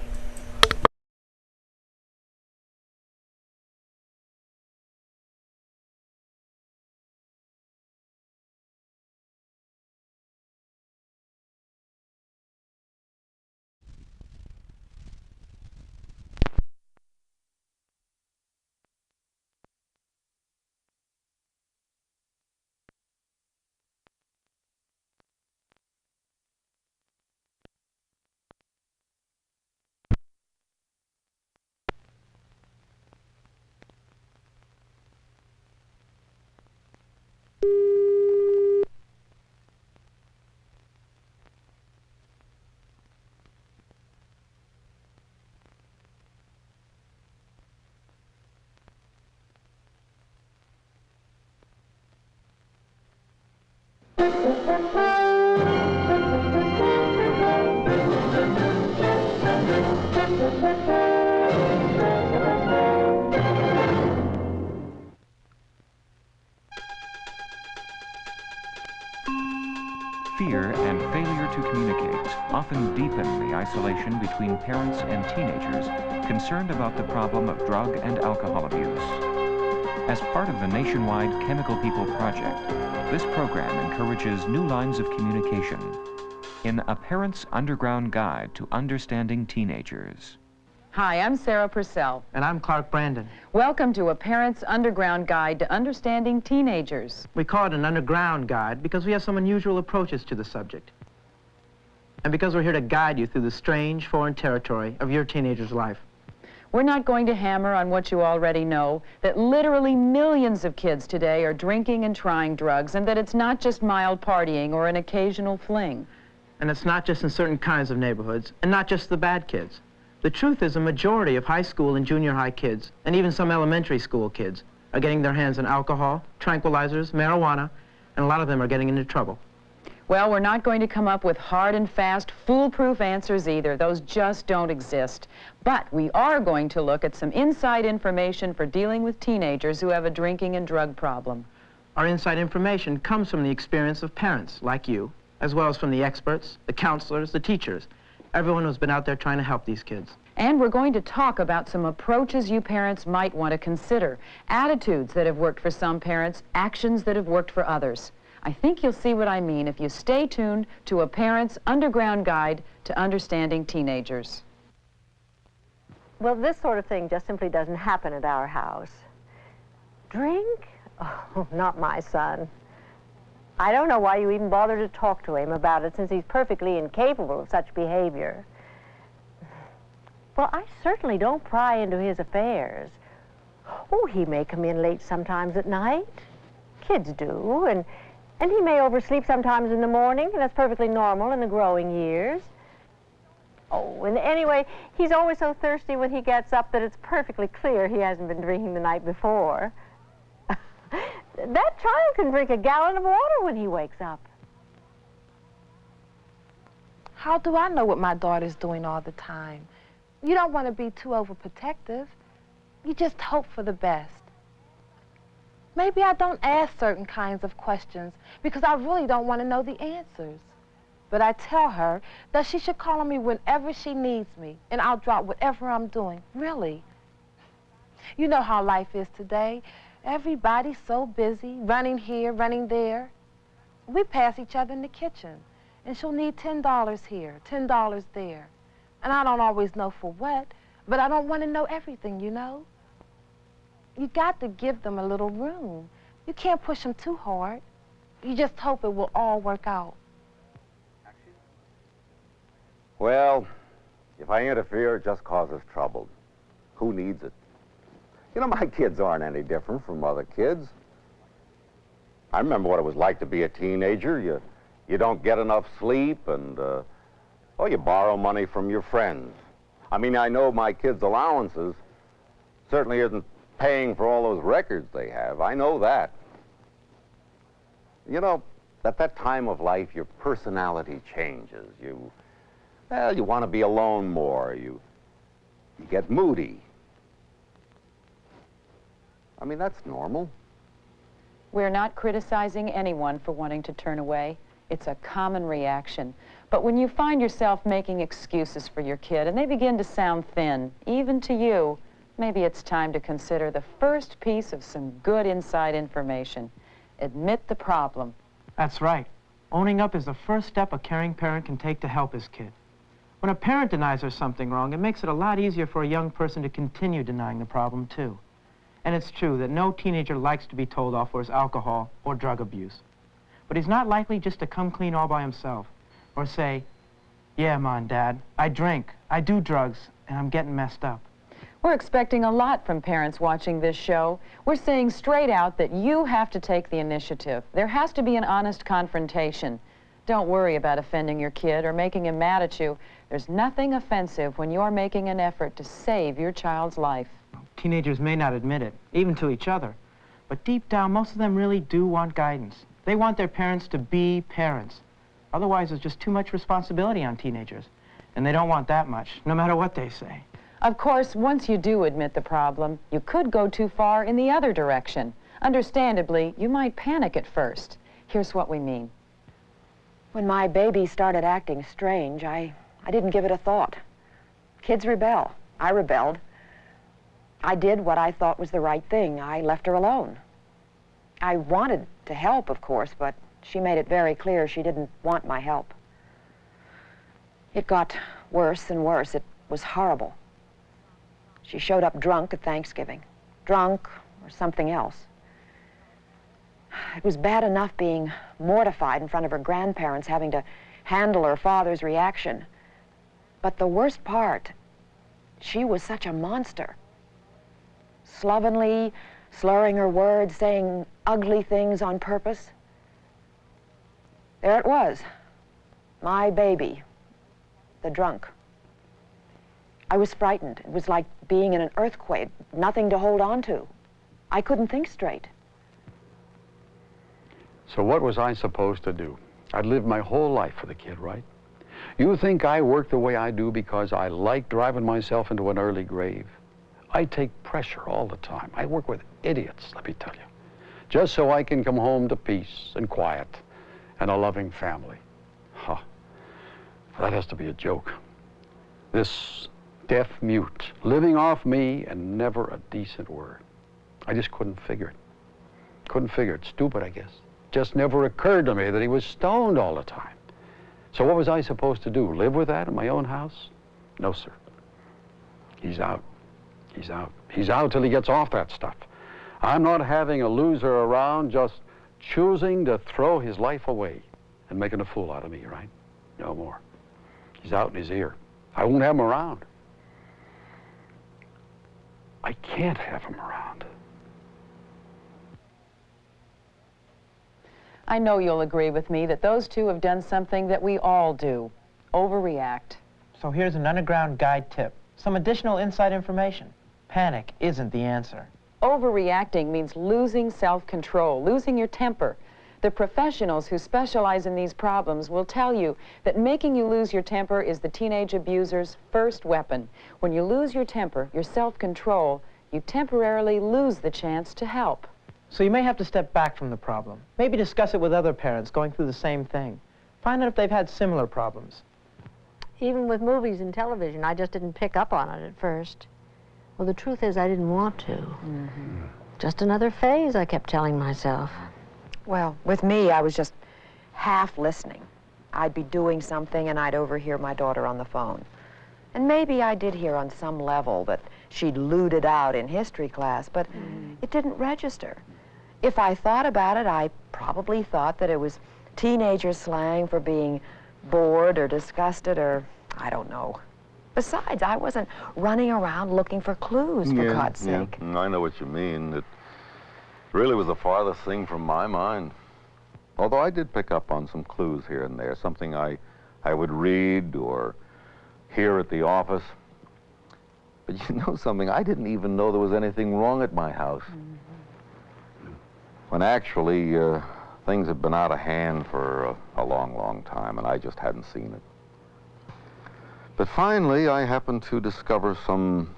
Fear and failure to communicate often deepen the isolation between parents and teenagers concerned about the problem of drug and alcohol abuse. As part of the nationwide Chemical People Project, this program encourages new lines of communication in A Parent's Underground Guide to Understanding Teenagers. Hi, I'm Sarah Purcell. And I'm Clark Brandon. Welcome to A Parent's Underground Guide to Understanding Teenagers. We call it an underground guide because we have some unusual approaches to the subject. And because we're here to guide you through the strange foreign territory of your teenager's life. We're not going to hammer on what you already know, that literally millions of kids today are drinking and trying drugs, and that it's not just mild partying or an occasional fling. And it's not just in certain kinds of neighborhoods, and not just the bad kids. The truth is a majority of high school and junior high kids, and even some elementary school kids, are getting their hands on alcohol, tranquilizers, marijuana, and a lot of them are getting into trouble. Well, we're not going to come up with hard and fast, foolproof answers either. Those just don't exist. But we are going to look at some inside information for dealing with teenagers who have a drinking and drug problem. Our inside information comes from the experience of parents like you, as well as from the experts, the counselors, the teachers, everyone who's been out there trying to help these kids. And we're going to talk about some approaches you parents might want to consider, attitudes that have worked for some parents, actions that have worked for others. I think you'll see what I mean if you stay tuned to A Parent's Underground Guide to Understanding Teenagers. Well, this sort of thing just simply doesn't happen at our house. Drink? Oh, not my son. I don't know why you even bother to talk to him about it, since he's perfectly incapable of such behavior. Well, I certainly don't pry into his affairs. Oh, he may come in late sometimes at night. Kids do, and he may oversleep sometimes in the morning, and that's perfectly normal in the growing years. Oh, and anyway, he's always so thirsty when he gets up that it's perfectly clear he hasn't been drinking the night before. That child can drink a gallon of water when he wakes up. How do I know what my daughter's doing all the time? You don't want to be too overprotective. You just hope for the best. Maybe I don't ask certain kinds of questions because I really don't want to know the answers. But I tell her that she should call on me whenever she needs me, and I'll drop whatever I'm doing, really. You know how life is today. Everybody's so busy, running here, running there. We pass each other in the kitchen, and she'll need $10 here, $10 there. And I don't always know for what, but I don't want to know everything, you know? You got to give them a little room. You can't push them too hard. You just hope it will all work out. Well, if I interfere, it just causes trouble. Who needs it? You know, my kids aren't any different from other kids. I remember what it was like to be a teenager. You don't get enough sleep and, you borrow money from your friends. I mean, I know my kids' allowances certainly isn't paying for all those records they have. I know that. You know, at that time of life, your personality changes. You want to be alone more. You get moody. I mean, that's normal. We're not criticizing anyone for wanting to turn away. It's a common reaction. But when you find yourself making excuses for your kid and they begin to sound thin, even to you, maybe it's time to consider the first piece of some good inside information. Admit the problem. That's right. Owning up is the first step a caring parent can take to help his kid. When a parent denies there's something wrong, it makes it a lot easier for a young person to continue denying the problem, too. And it's true that no teenager likes to be told off for his alcohol or drug abuse. But he's not likely just to come clean all by himself or say, yeah, Mom, Dad, I drink, I do drugs, and I'm getting messed up. We're expecting a lot from parents watching this show. We're saying straight out that you have to take the initiative. There has to be an honest confrontation. Don't worry about offending your kid or making him mad at you. There's nothing offensive when you're making an effort to save your child's life. Teenagers may not admit it, even to each other, but deep down, most of them really do want guidance. They want their parents to be parents. Otherwise, there's just too much responsibility on teenagers, and they don't want that much, no matter what they say. Of course, once you do admit the problem, you could go too far in the other direction. Understandably, you might panic at first. Here's what we mean. When my baby started acting strange, I didn't give it a thought. Kids rebel. I rebelled. I did what I thought was the right thing. I left her alone. I wanted to help, of course, but she made it very clear she didn't want my help. It got worse and worse. It was horrible. She showed up drunk at Thanksgiving. Drunk or something else. It was bad enough being mortified in front of her grandparents, having to handle her father's reaction. But the worst part, she was such a monster. Slovenly, slurring her words, saying ugly things on purpose. There it was, my baby, the drunk. I was frightened. It was like being in an earthquake, nothing to hold on to. I couldn't think straight. So what was I supposed to do? I'd lived my whole life for the kid, right? You think I work the way I do because I like driving myself into an early grave? I take pressure all the time. I work with idiots, let me tell you, just so I can come home to peace and quiet and a loving family. Huh. That has to be a joke. This deaf mute, living off me and never a decent word. I just couldn't figure it. Couldn't figure it. Stupid, I guess. Just never occurred to me that he was stoned all the time. So what was I supposed to do? Live with that in my own house? No, sir. He's out. He's out. He's out till he gets off that stuff. I'm not having a loser around just choosing to throw his life away and making a fool out of me, right? No more. He's out in his ear. I won't have him around. I can't have him around. I know you'll agree with me that those two have done something that we all do, overreact. So here's an underground guide tip, some additional inside information. Panic isn't the answer. Overreacting means losing self-control, losing your temper. The professionals who specialize in these problems will tell you that making you lose your temper is the teenage abuser's first weapon. When you lose your temper, your self-control, you temporarily lose the chance to help. So you may have to step back from the problem. Maybe discuss it with other parents going through the same thing. Find out if they've had similar problems. Even with movies and television, I just didn't pick up on it at first. Well, the truth is I didn't want to. Mm-hmm. Just another phase, I kept telling myself. Well, with me, I was just half listening. I'd be doing something and I'd overhear my daughter on the phone. And maybe I did hear on some level that she'd lewd out in history class, but it didn't register. If I thought about it, I probably thought that it was teenager slang for being bored or disgusted or, I don't know. Besides, I wasn't running around looking for clues, for God's sake. I know what you mean. It really was the farthest thing from my mind. Although I did pick up on some clues here and there, something I would read or hear at the office. But you know something? I didn't even know there was anything wrong at my house. When actually, things had been out of hand for a long, long time, and I just hadn't seen it. But finally, I happened to discover some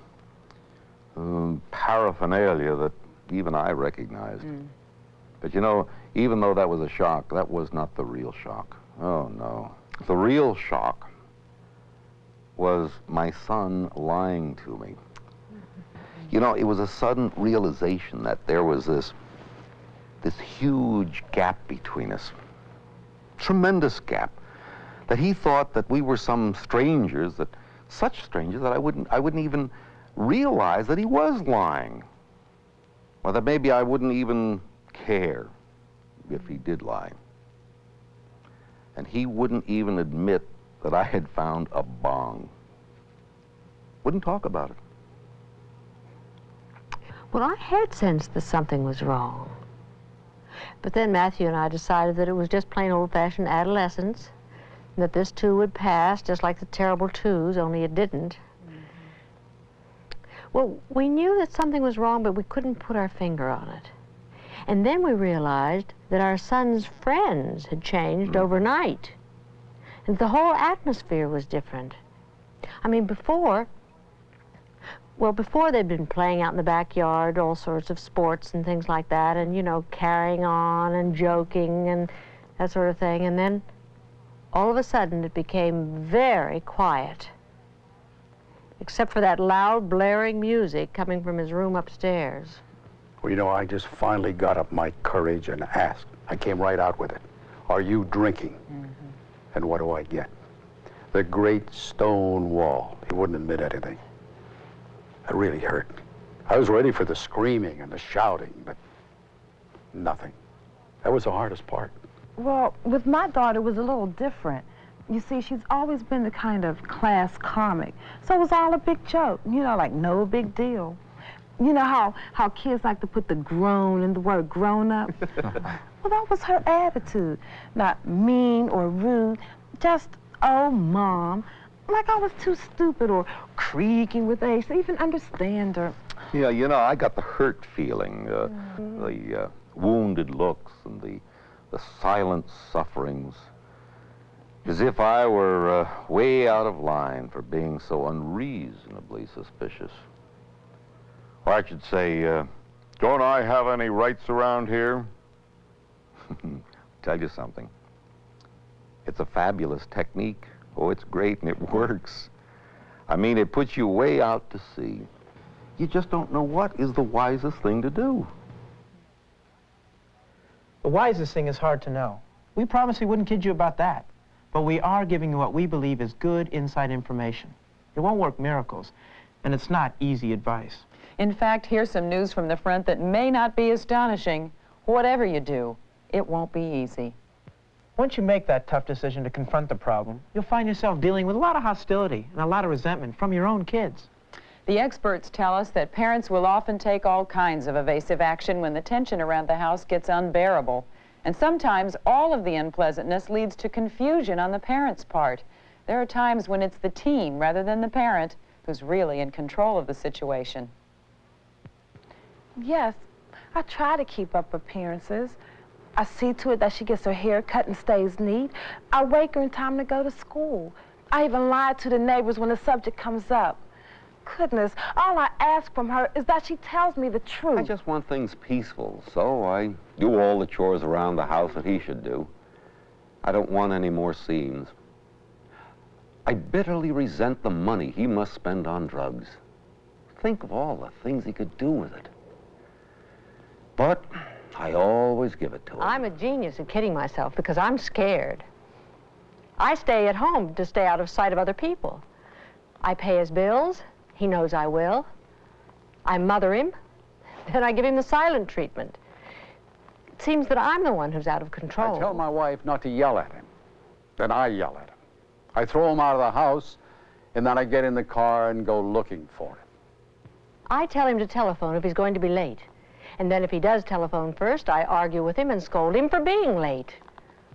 paraphernalia that even I recognized. But you know, even though that was a shock, that was not the real shock. Oh, no. The real shock was my son lying to me. You know, it was a sudden realization that there was this huge gap between us. Tremendous gap. That he thought that we were some strangers, such strangers that I wouldn't even realize that he was lying. Or that maybe I wouldn't even care if he did lie. And he wouldn't even admit that I had found a bong. Wouldn't talk about it. Well, I had sensed that something was wrong. But then Matthew and I decided that it was just plain old-fashioned adolescence, and that this too would pass, just like the terrible twos, only it didn't. Well, we knew that something was wrong, but we couldn't put our finger on it. And then we realized that our son's friends had changed overnight. And the whole atmosphere was different. I mean, before they'd been playing out in the backyard, all sorts of sports and things like that, and, you know, carrying on and joking and that sort of thing. And then, all of a sudden, it became very quiet, except for that loud, blaring music coming from his room upstairs. Well, you know, I just finally got up my courage and asked. I came right out with it. Are you drinking? And what do I get? The great stone wall. He wouldn't admit anything. It really hurt. I was ready for the screaming and the shouting, but nothing. That was the hardest part. Well, with my daughter, it was a little different. You see, she's always been the kind of class comic. So it was all a big joke, you know, like no big deal. You know how kids like to put the grown in the word grown up? Well, that was her attitude. Not mean or rude, just, oh, Mom, like I was too stupid or creaking with age to even understand her. Yeah, you know, I got the hurt feeling, the wounded looks and the silent sufferings, as if I were way out of line for being so unreasonably suspicious. Or I should say, don't I have any rights around here? Tell you something. It's a fabulous technique. Oh, it's great and it works. I mean, it puts you way out to sea. You just don't know what is the wisest thing to do. The wisest thing is hard to know. We promised we wouldn't kid you about that. But we are giving you what we believe is good inside information. It won't work miracles, and it's not easy advice. In fact, here's some news from the front that may not be astonishing. Whatever you do, it won't be easy. Once you make that tough decision to confront the problem, you'll find yourself dealing with a lot of hostility and a lot of resentment from your own kids. The experts tell us that parents will often take all kinds of evasive action when the tension around the house gets unbearable. And sometimes all of the unpleasantness leads to confusion on the parent's part. There are times when it's the teen rather than the parent who's really in control of the situation. Yes, I try to keep up appearances. I see to it that she gets her hair cut and stays neat. I wake her in time to go to school. I even lie to the neighbors when the subject comes up. Goodness, all I ask from her is that she tells me the truth. I just want things peaceful, so I do all the chores around the house that he should do. I don't want any more scenes. I bitterly resent the money he must spend on drugs. Think of all the things he could do with it. But I always give it to him. I'm a genius at kidding myself because I'm scared. I stay at home to stay out of sight of other people. I pay his bills. He knows I will. I mother him. Then I give him the silent treatment. It seems that I'm the one who's out of control. I tell my wife not to yell at him. Then I yell at him. I throw him out of the house, and then I get in the car and go looking for him. I tell him to telephone if he's going to be late. And then if he does telephone first, I argue with him and scold him for being late.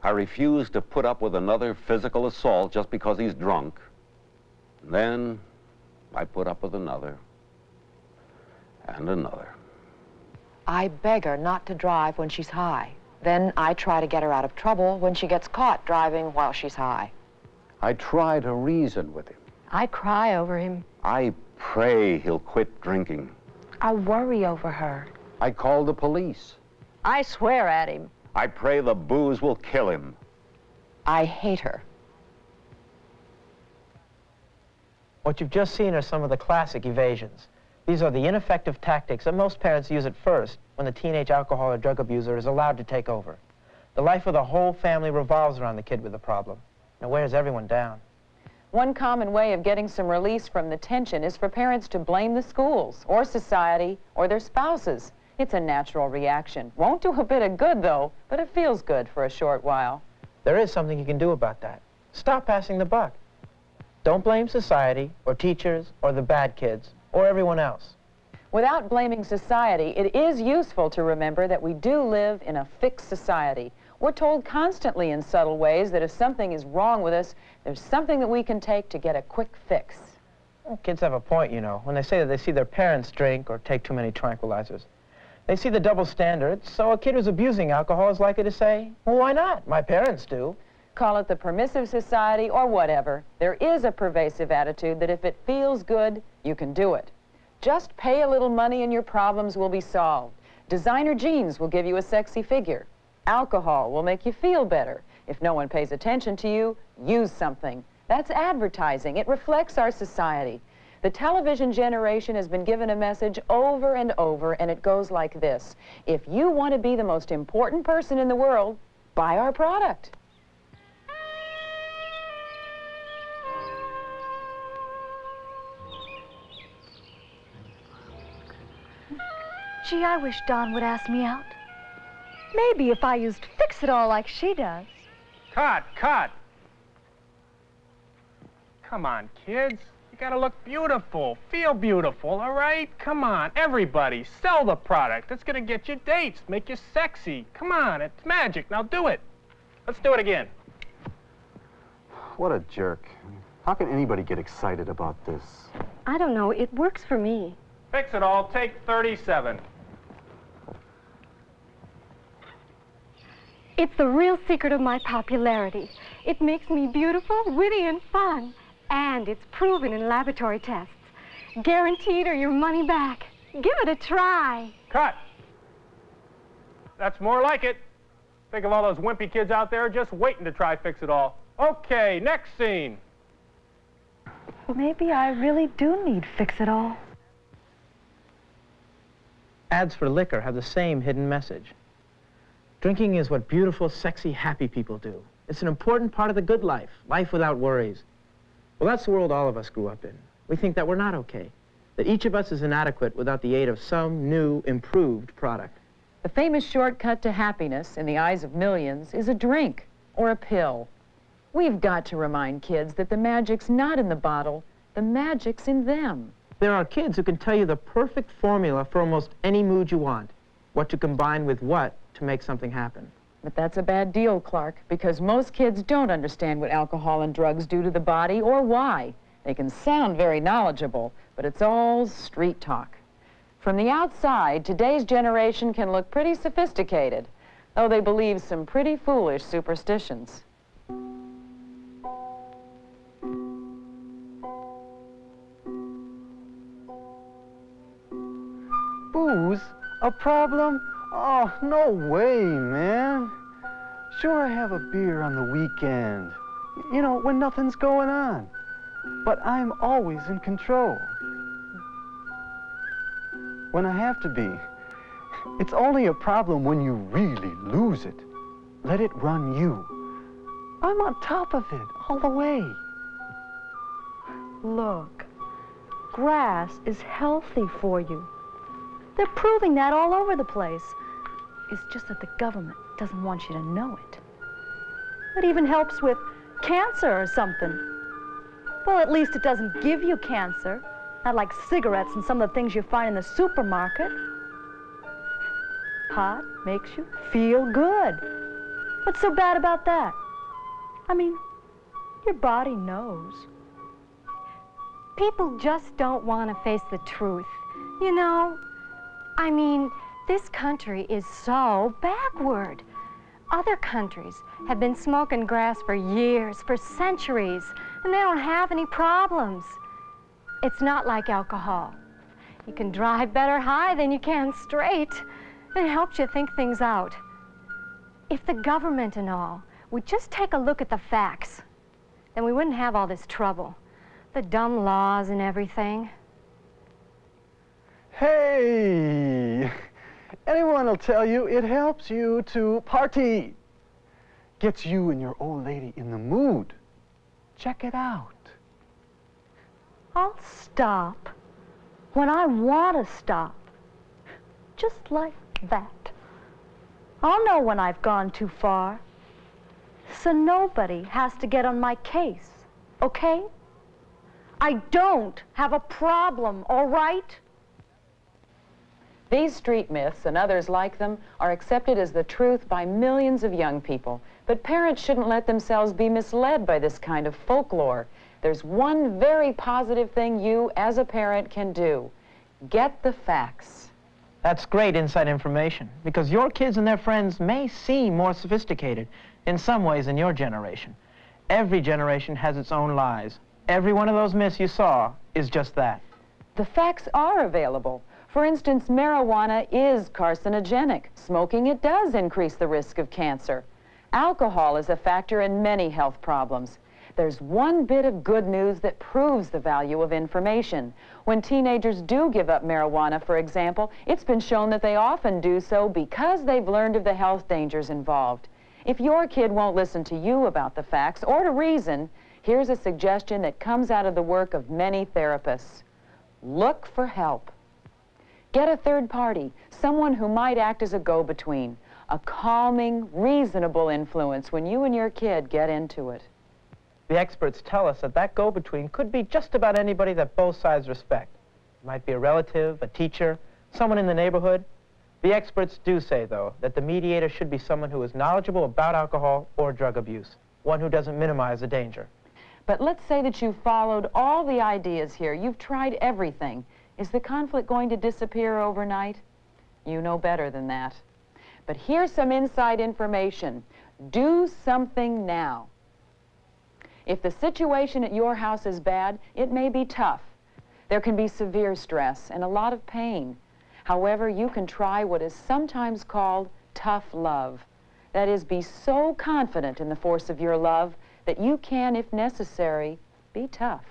I refuse to put up with another physical assault just because he's drunk. Then I put up with another and another. I beg her not to drive when she's high. Then I try to get her out of trouble when she gets caught driving while she's high. I try to reason with him. I cry over him. I pray he'll quit drinking. I worry over her. I call the police. I swear at him. I pray the booze will kill him. I hate her. What you've just seen are some of the classic evasions. These are the ineffective tactics that most parents use at first when the teenage alcohol or drug abuser is allowed to take over. The life of the whole family revolves around the kid with the problem. It wears everyone down. One common way of getting some release from the tension is for parents to blame the schools or society or their spouses. It's a natural reaction. Won't do a bit of good, though, but it feels good for a short while. There is something you can do about that. Stop passing the buck. Don't blame society or teachers or the bad kids or everyone else. Without blaming society, it is useful to remember that we do live in a fixed society. We're told constantly in subtle ways that if something is wrong with us, there's something that we can take to get a quick fix. Well, kids have a point, you know, when they say that they see their parents drink or take too many tranquilizers. They see the double standards, so a kid who's abusing alcohol is likely to say, well, why not? My parents do. Call it the permissive society or whatever. There is a pervasive attitude that if it feels good, you can do it. Just pay a little money and your problems will be solved. Designer jeans will give you a sexy figure. Alcohol will make you feel better. If no one pays attention to you, use something. That's advertising. It reflects our society. The television generation has been given a message over and over, and it goes like this. If you want to be the most important person in the world, buy our product. Gee, I wish Dawn would ask me out. Maybe if I used Fix-It-All like she does. Cut, cut. Come on, kids. You gotta look beautiful, feel beautiful, all right? Come on, everybody, sell the product. It's gonna get you dates, make you sexy. Come on, it's magic. Now do it. Let's do it again. What a jerk. How can anybody get excited about this? I don't know. It works for me. Fix it all. Take 37. It's the real secret of my popularity. It makes me beautiful, witty, and fun. And it's proven in laboratory tests. Guaranteed or your money back. Give it a try. Cut. That's more like it. Think of all those wimpy kids out there just waiting to try Fix It All. Okay, next scene. Maybe I really do need Fix-It-All. Ads for liquor have the same hidden message. Drinking is what beautiful, sexy, happy people do. It's an important part of the good life, life without worries. Well, that's the world all of us grew up in. We think that we're not okay, that each of us is inadequate without the aid of some new, improved product. The famous shortcut to happiness in the eyes of millions is a drink or a pill. We've got to remind kids that the magic's not in the bottle, the magic's in them. There are kids who can tell you the perfect formula for almost any mood you want, what to combine with what to make something happen. But that's a bad deal, Clark, because most kids don't understand what alcohol and drugs do to the body or why. They can sound very knowledgeable, but it's all street talk. From the outside, today's generation can look pretty sophisticated, though they believe some pretty foolish superstitions. Booze? A problem? Oh, no way, man. Sure, I have a beer on the weekend. You know, when nothing's going on. But I'm always in control. When I have to be. It's only a problem when you really lose it. Let it run you. I'm on top of it all the way. Look, grass is healthy for you. They're proving that all over the place. It's just that the government doesn't want you to know it. It even helps with cancer or something. Well, at least it doesn't give you cancer. Not like cigarettes and some of the things you find in the supermarket. Pot makes you feel good. What's so bad about that? I mean, your body knows. People just don't want to face the truth. You know, I mean, this country is so backward. Other countries have been smoking grass for years, for centuries, and they don't have any problems. It's not like alcohol. You can drive better high than you can straight. It helps you think things out. If the government and all would just take a look at the facts, then we wouldn't have all this trouble. The dumb laws and everything. Hey! Anyone will tell you it helps you to party. Gets you and your old lady in the mood. Check it out. I'll stop when I want to stop. Just like that. I'll know when I've gone too far. So nobody has to get on my case, okay? I don't have a problem, all right? These street myths and others like them are accepted as the truth by millions of young people. But parents shouldn't let themselves be misled by this kind of folklore. There's one very positive thing you, as a parent, can do. Get the facts. That's great inside information, because your kids and their friends may seem more sophisticated in some ways than your generation. Every generation has its own lies. Every one of those myths you saw is just that. The facts are available. For instance, marijuana is carcinogenic. Smoking it does increase the risk of cancer. Alcohol is a factor in many health problems. There's one bit of good news that proves the value of information. When teenagers do give up marijuana, for example, it's been shown that they often do so because they've learned of the health dangers involved. If your kid won't listen to you about the facts or to reason, here's a suggestion that comes out of the work of many therapists. Look for help. Get a third party, someone who might act as a go-between, a calming, reasonable influence when you and your kid get into it. The experts tell us that that go-between could be just about anybody that both sides respect. It might be a relative, a teacher, someone in the neighborhood. The experts do say, though, that the mediator should be someone who is knowledgeable about alcohol or drug abuse, one who doesn't minimize the danger. But let's say that you've followed all the ideas here. You've tried everything. Is the conflict going to disappear overnight? You know better than that. But here's some inside information. Do something now. If the situation at your house is bad, it may be tough. There can be severe stress and a lot of pain. However, you can try what is sometimes called tough love. That is, be so confident in the force of your love that you can, if necessary, be tough.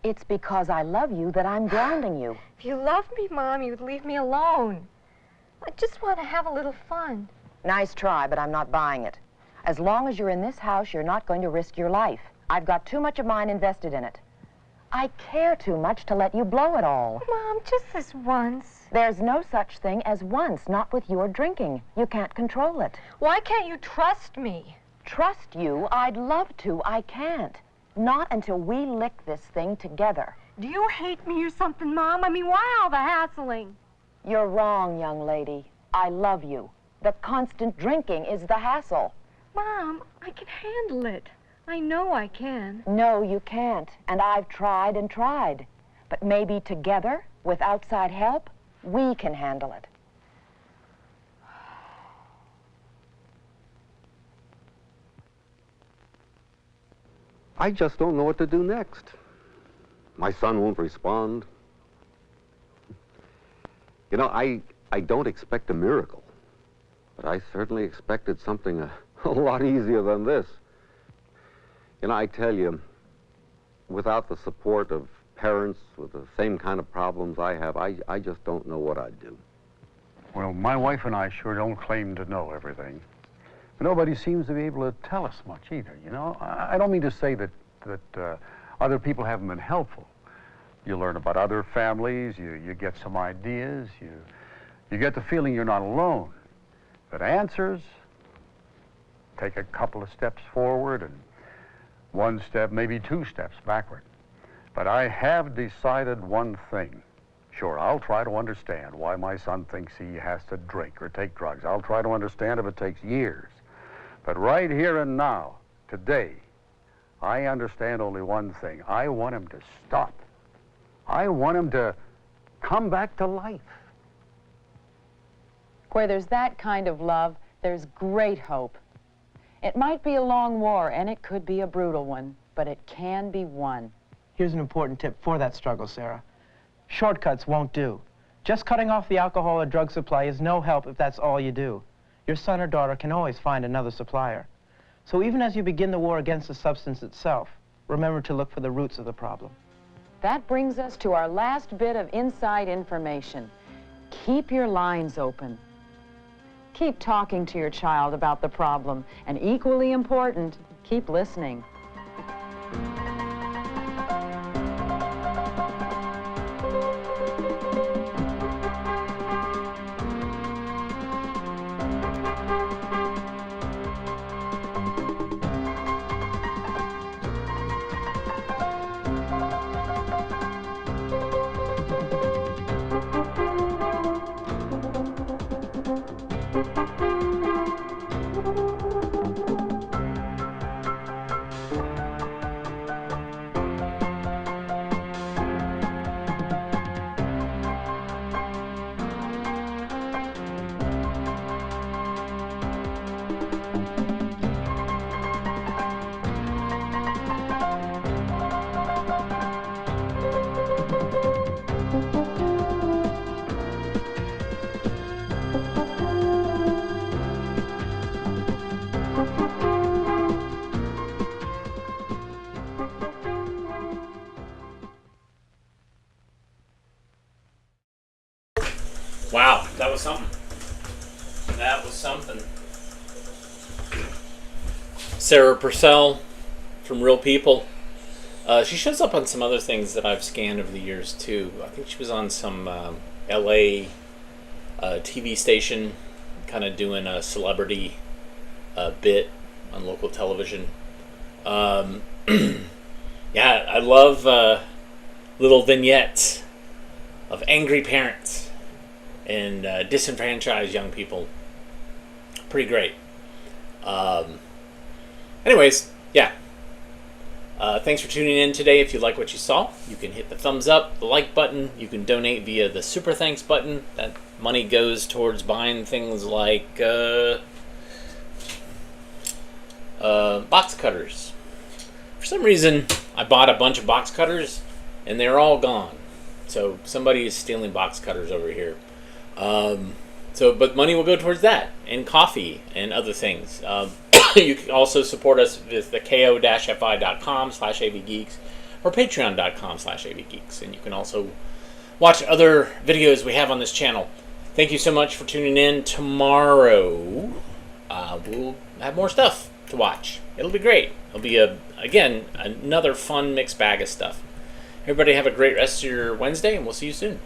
It's because I love you that I'm grounding you. If you loved me, Mom, you'd leave me alone. I just want to have a little fun. Nice try, but I'm not buying it. As long as you're in this house, you're not going to risk your life. I've got too much of mine invested in it. I care too much to let you blow it all. Mom, just this once. There's no such thing as once, not with your drinking. You can't control it. Why can't you trust me? Trust you? I'd love to. I can't. Not until we lick this thing together. Do you hate me or something, Mom? I mean, why all the hassling? You're wrong, young lady. I love you. The constant drinking is the hassle. Mom, I can handle it. I know I can. No, you can't. And I've tried and tried. But maybe together, with outside help, we can handle it. I just don't know what to do next. My son won't respond. You know, I don't expect a miracle, but I certainly expected something a lot easier than this. You know, I tell you, without the support of parents with the same kind of problems I have, I just don't know what I'd do. Well, my wife and I sure don't claim to know everything. Nobody seems to be able to tell us much either, you know? I don't mean to say that other people haven't been helpful. You learn about other families, you get some ideas, you get the feeling you're not alone. But answers, take a couple of steps forward and one step, maybe two steps backward. But I have decided one thing. Sure, I'll try to understand why my son thinks he has to drink or take drugs. I'll try to understand if it takes years. But right here and now, today, I understand only one thing. I want him to stop. I want him to come back to life. Where there's that kind of love, there's great hope. It might be a long war, and it could be a brutal one, but it can be won. Here's an important tip for that struggle, Sarah. Shortcuts won't do. Just cutting off the alcohol or drug supply is no help if that's all you do. Your son or daughter can always find another supplier. So even as you begin the war against the substance itself, remember to look for the roots of the problem. That brings us to our last bit of inside information. Keep your lines open. Keep talking to your child about the problem, and equally important, keep listening. Wow, that was something. That was something. Sarah Purcell from Real People. She shows up on some other things that I've scanned over the years too. I think she was on some LA TV station, kind of doing a celebrity bit on local television. Yeah, I love little vignettes of angry parents and disenfranchised young people. Pretty great. Anyways, yeah. Thanks for tuning in today. If you like what you saw, you can hit the thumbs up, the like button. You can donate via the super thanks button. That money goes towards buying things like box cutters. For some reason, I bought a bunch of box cutters and they're all gone. So somebody is stealing box cutters over here. But money will go towards that, and coffee, and other things. You can also support us with the ko-fi.com/avgeeks or patreon.com/avgeeks. And you can also watch other videos we have on this channel. Thank you so much for tuning in. Tomorrow, we'll have more stuff to watch. It'll be great. It'll be, again, another fun mixed bag of stuff. Everybody have a great rest of your Wednesday, and we'll see you soon.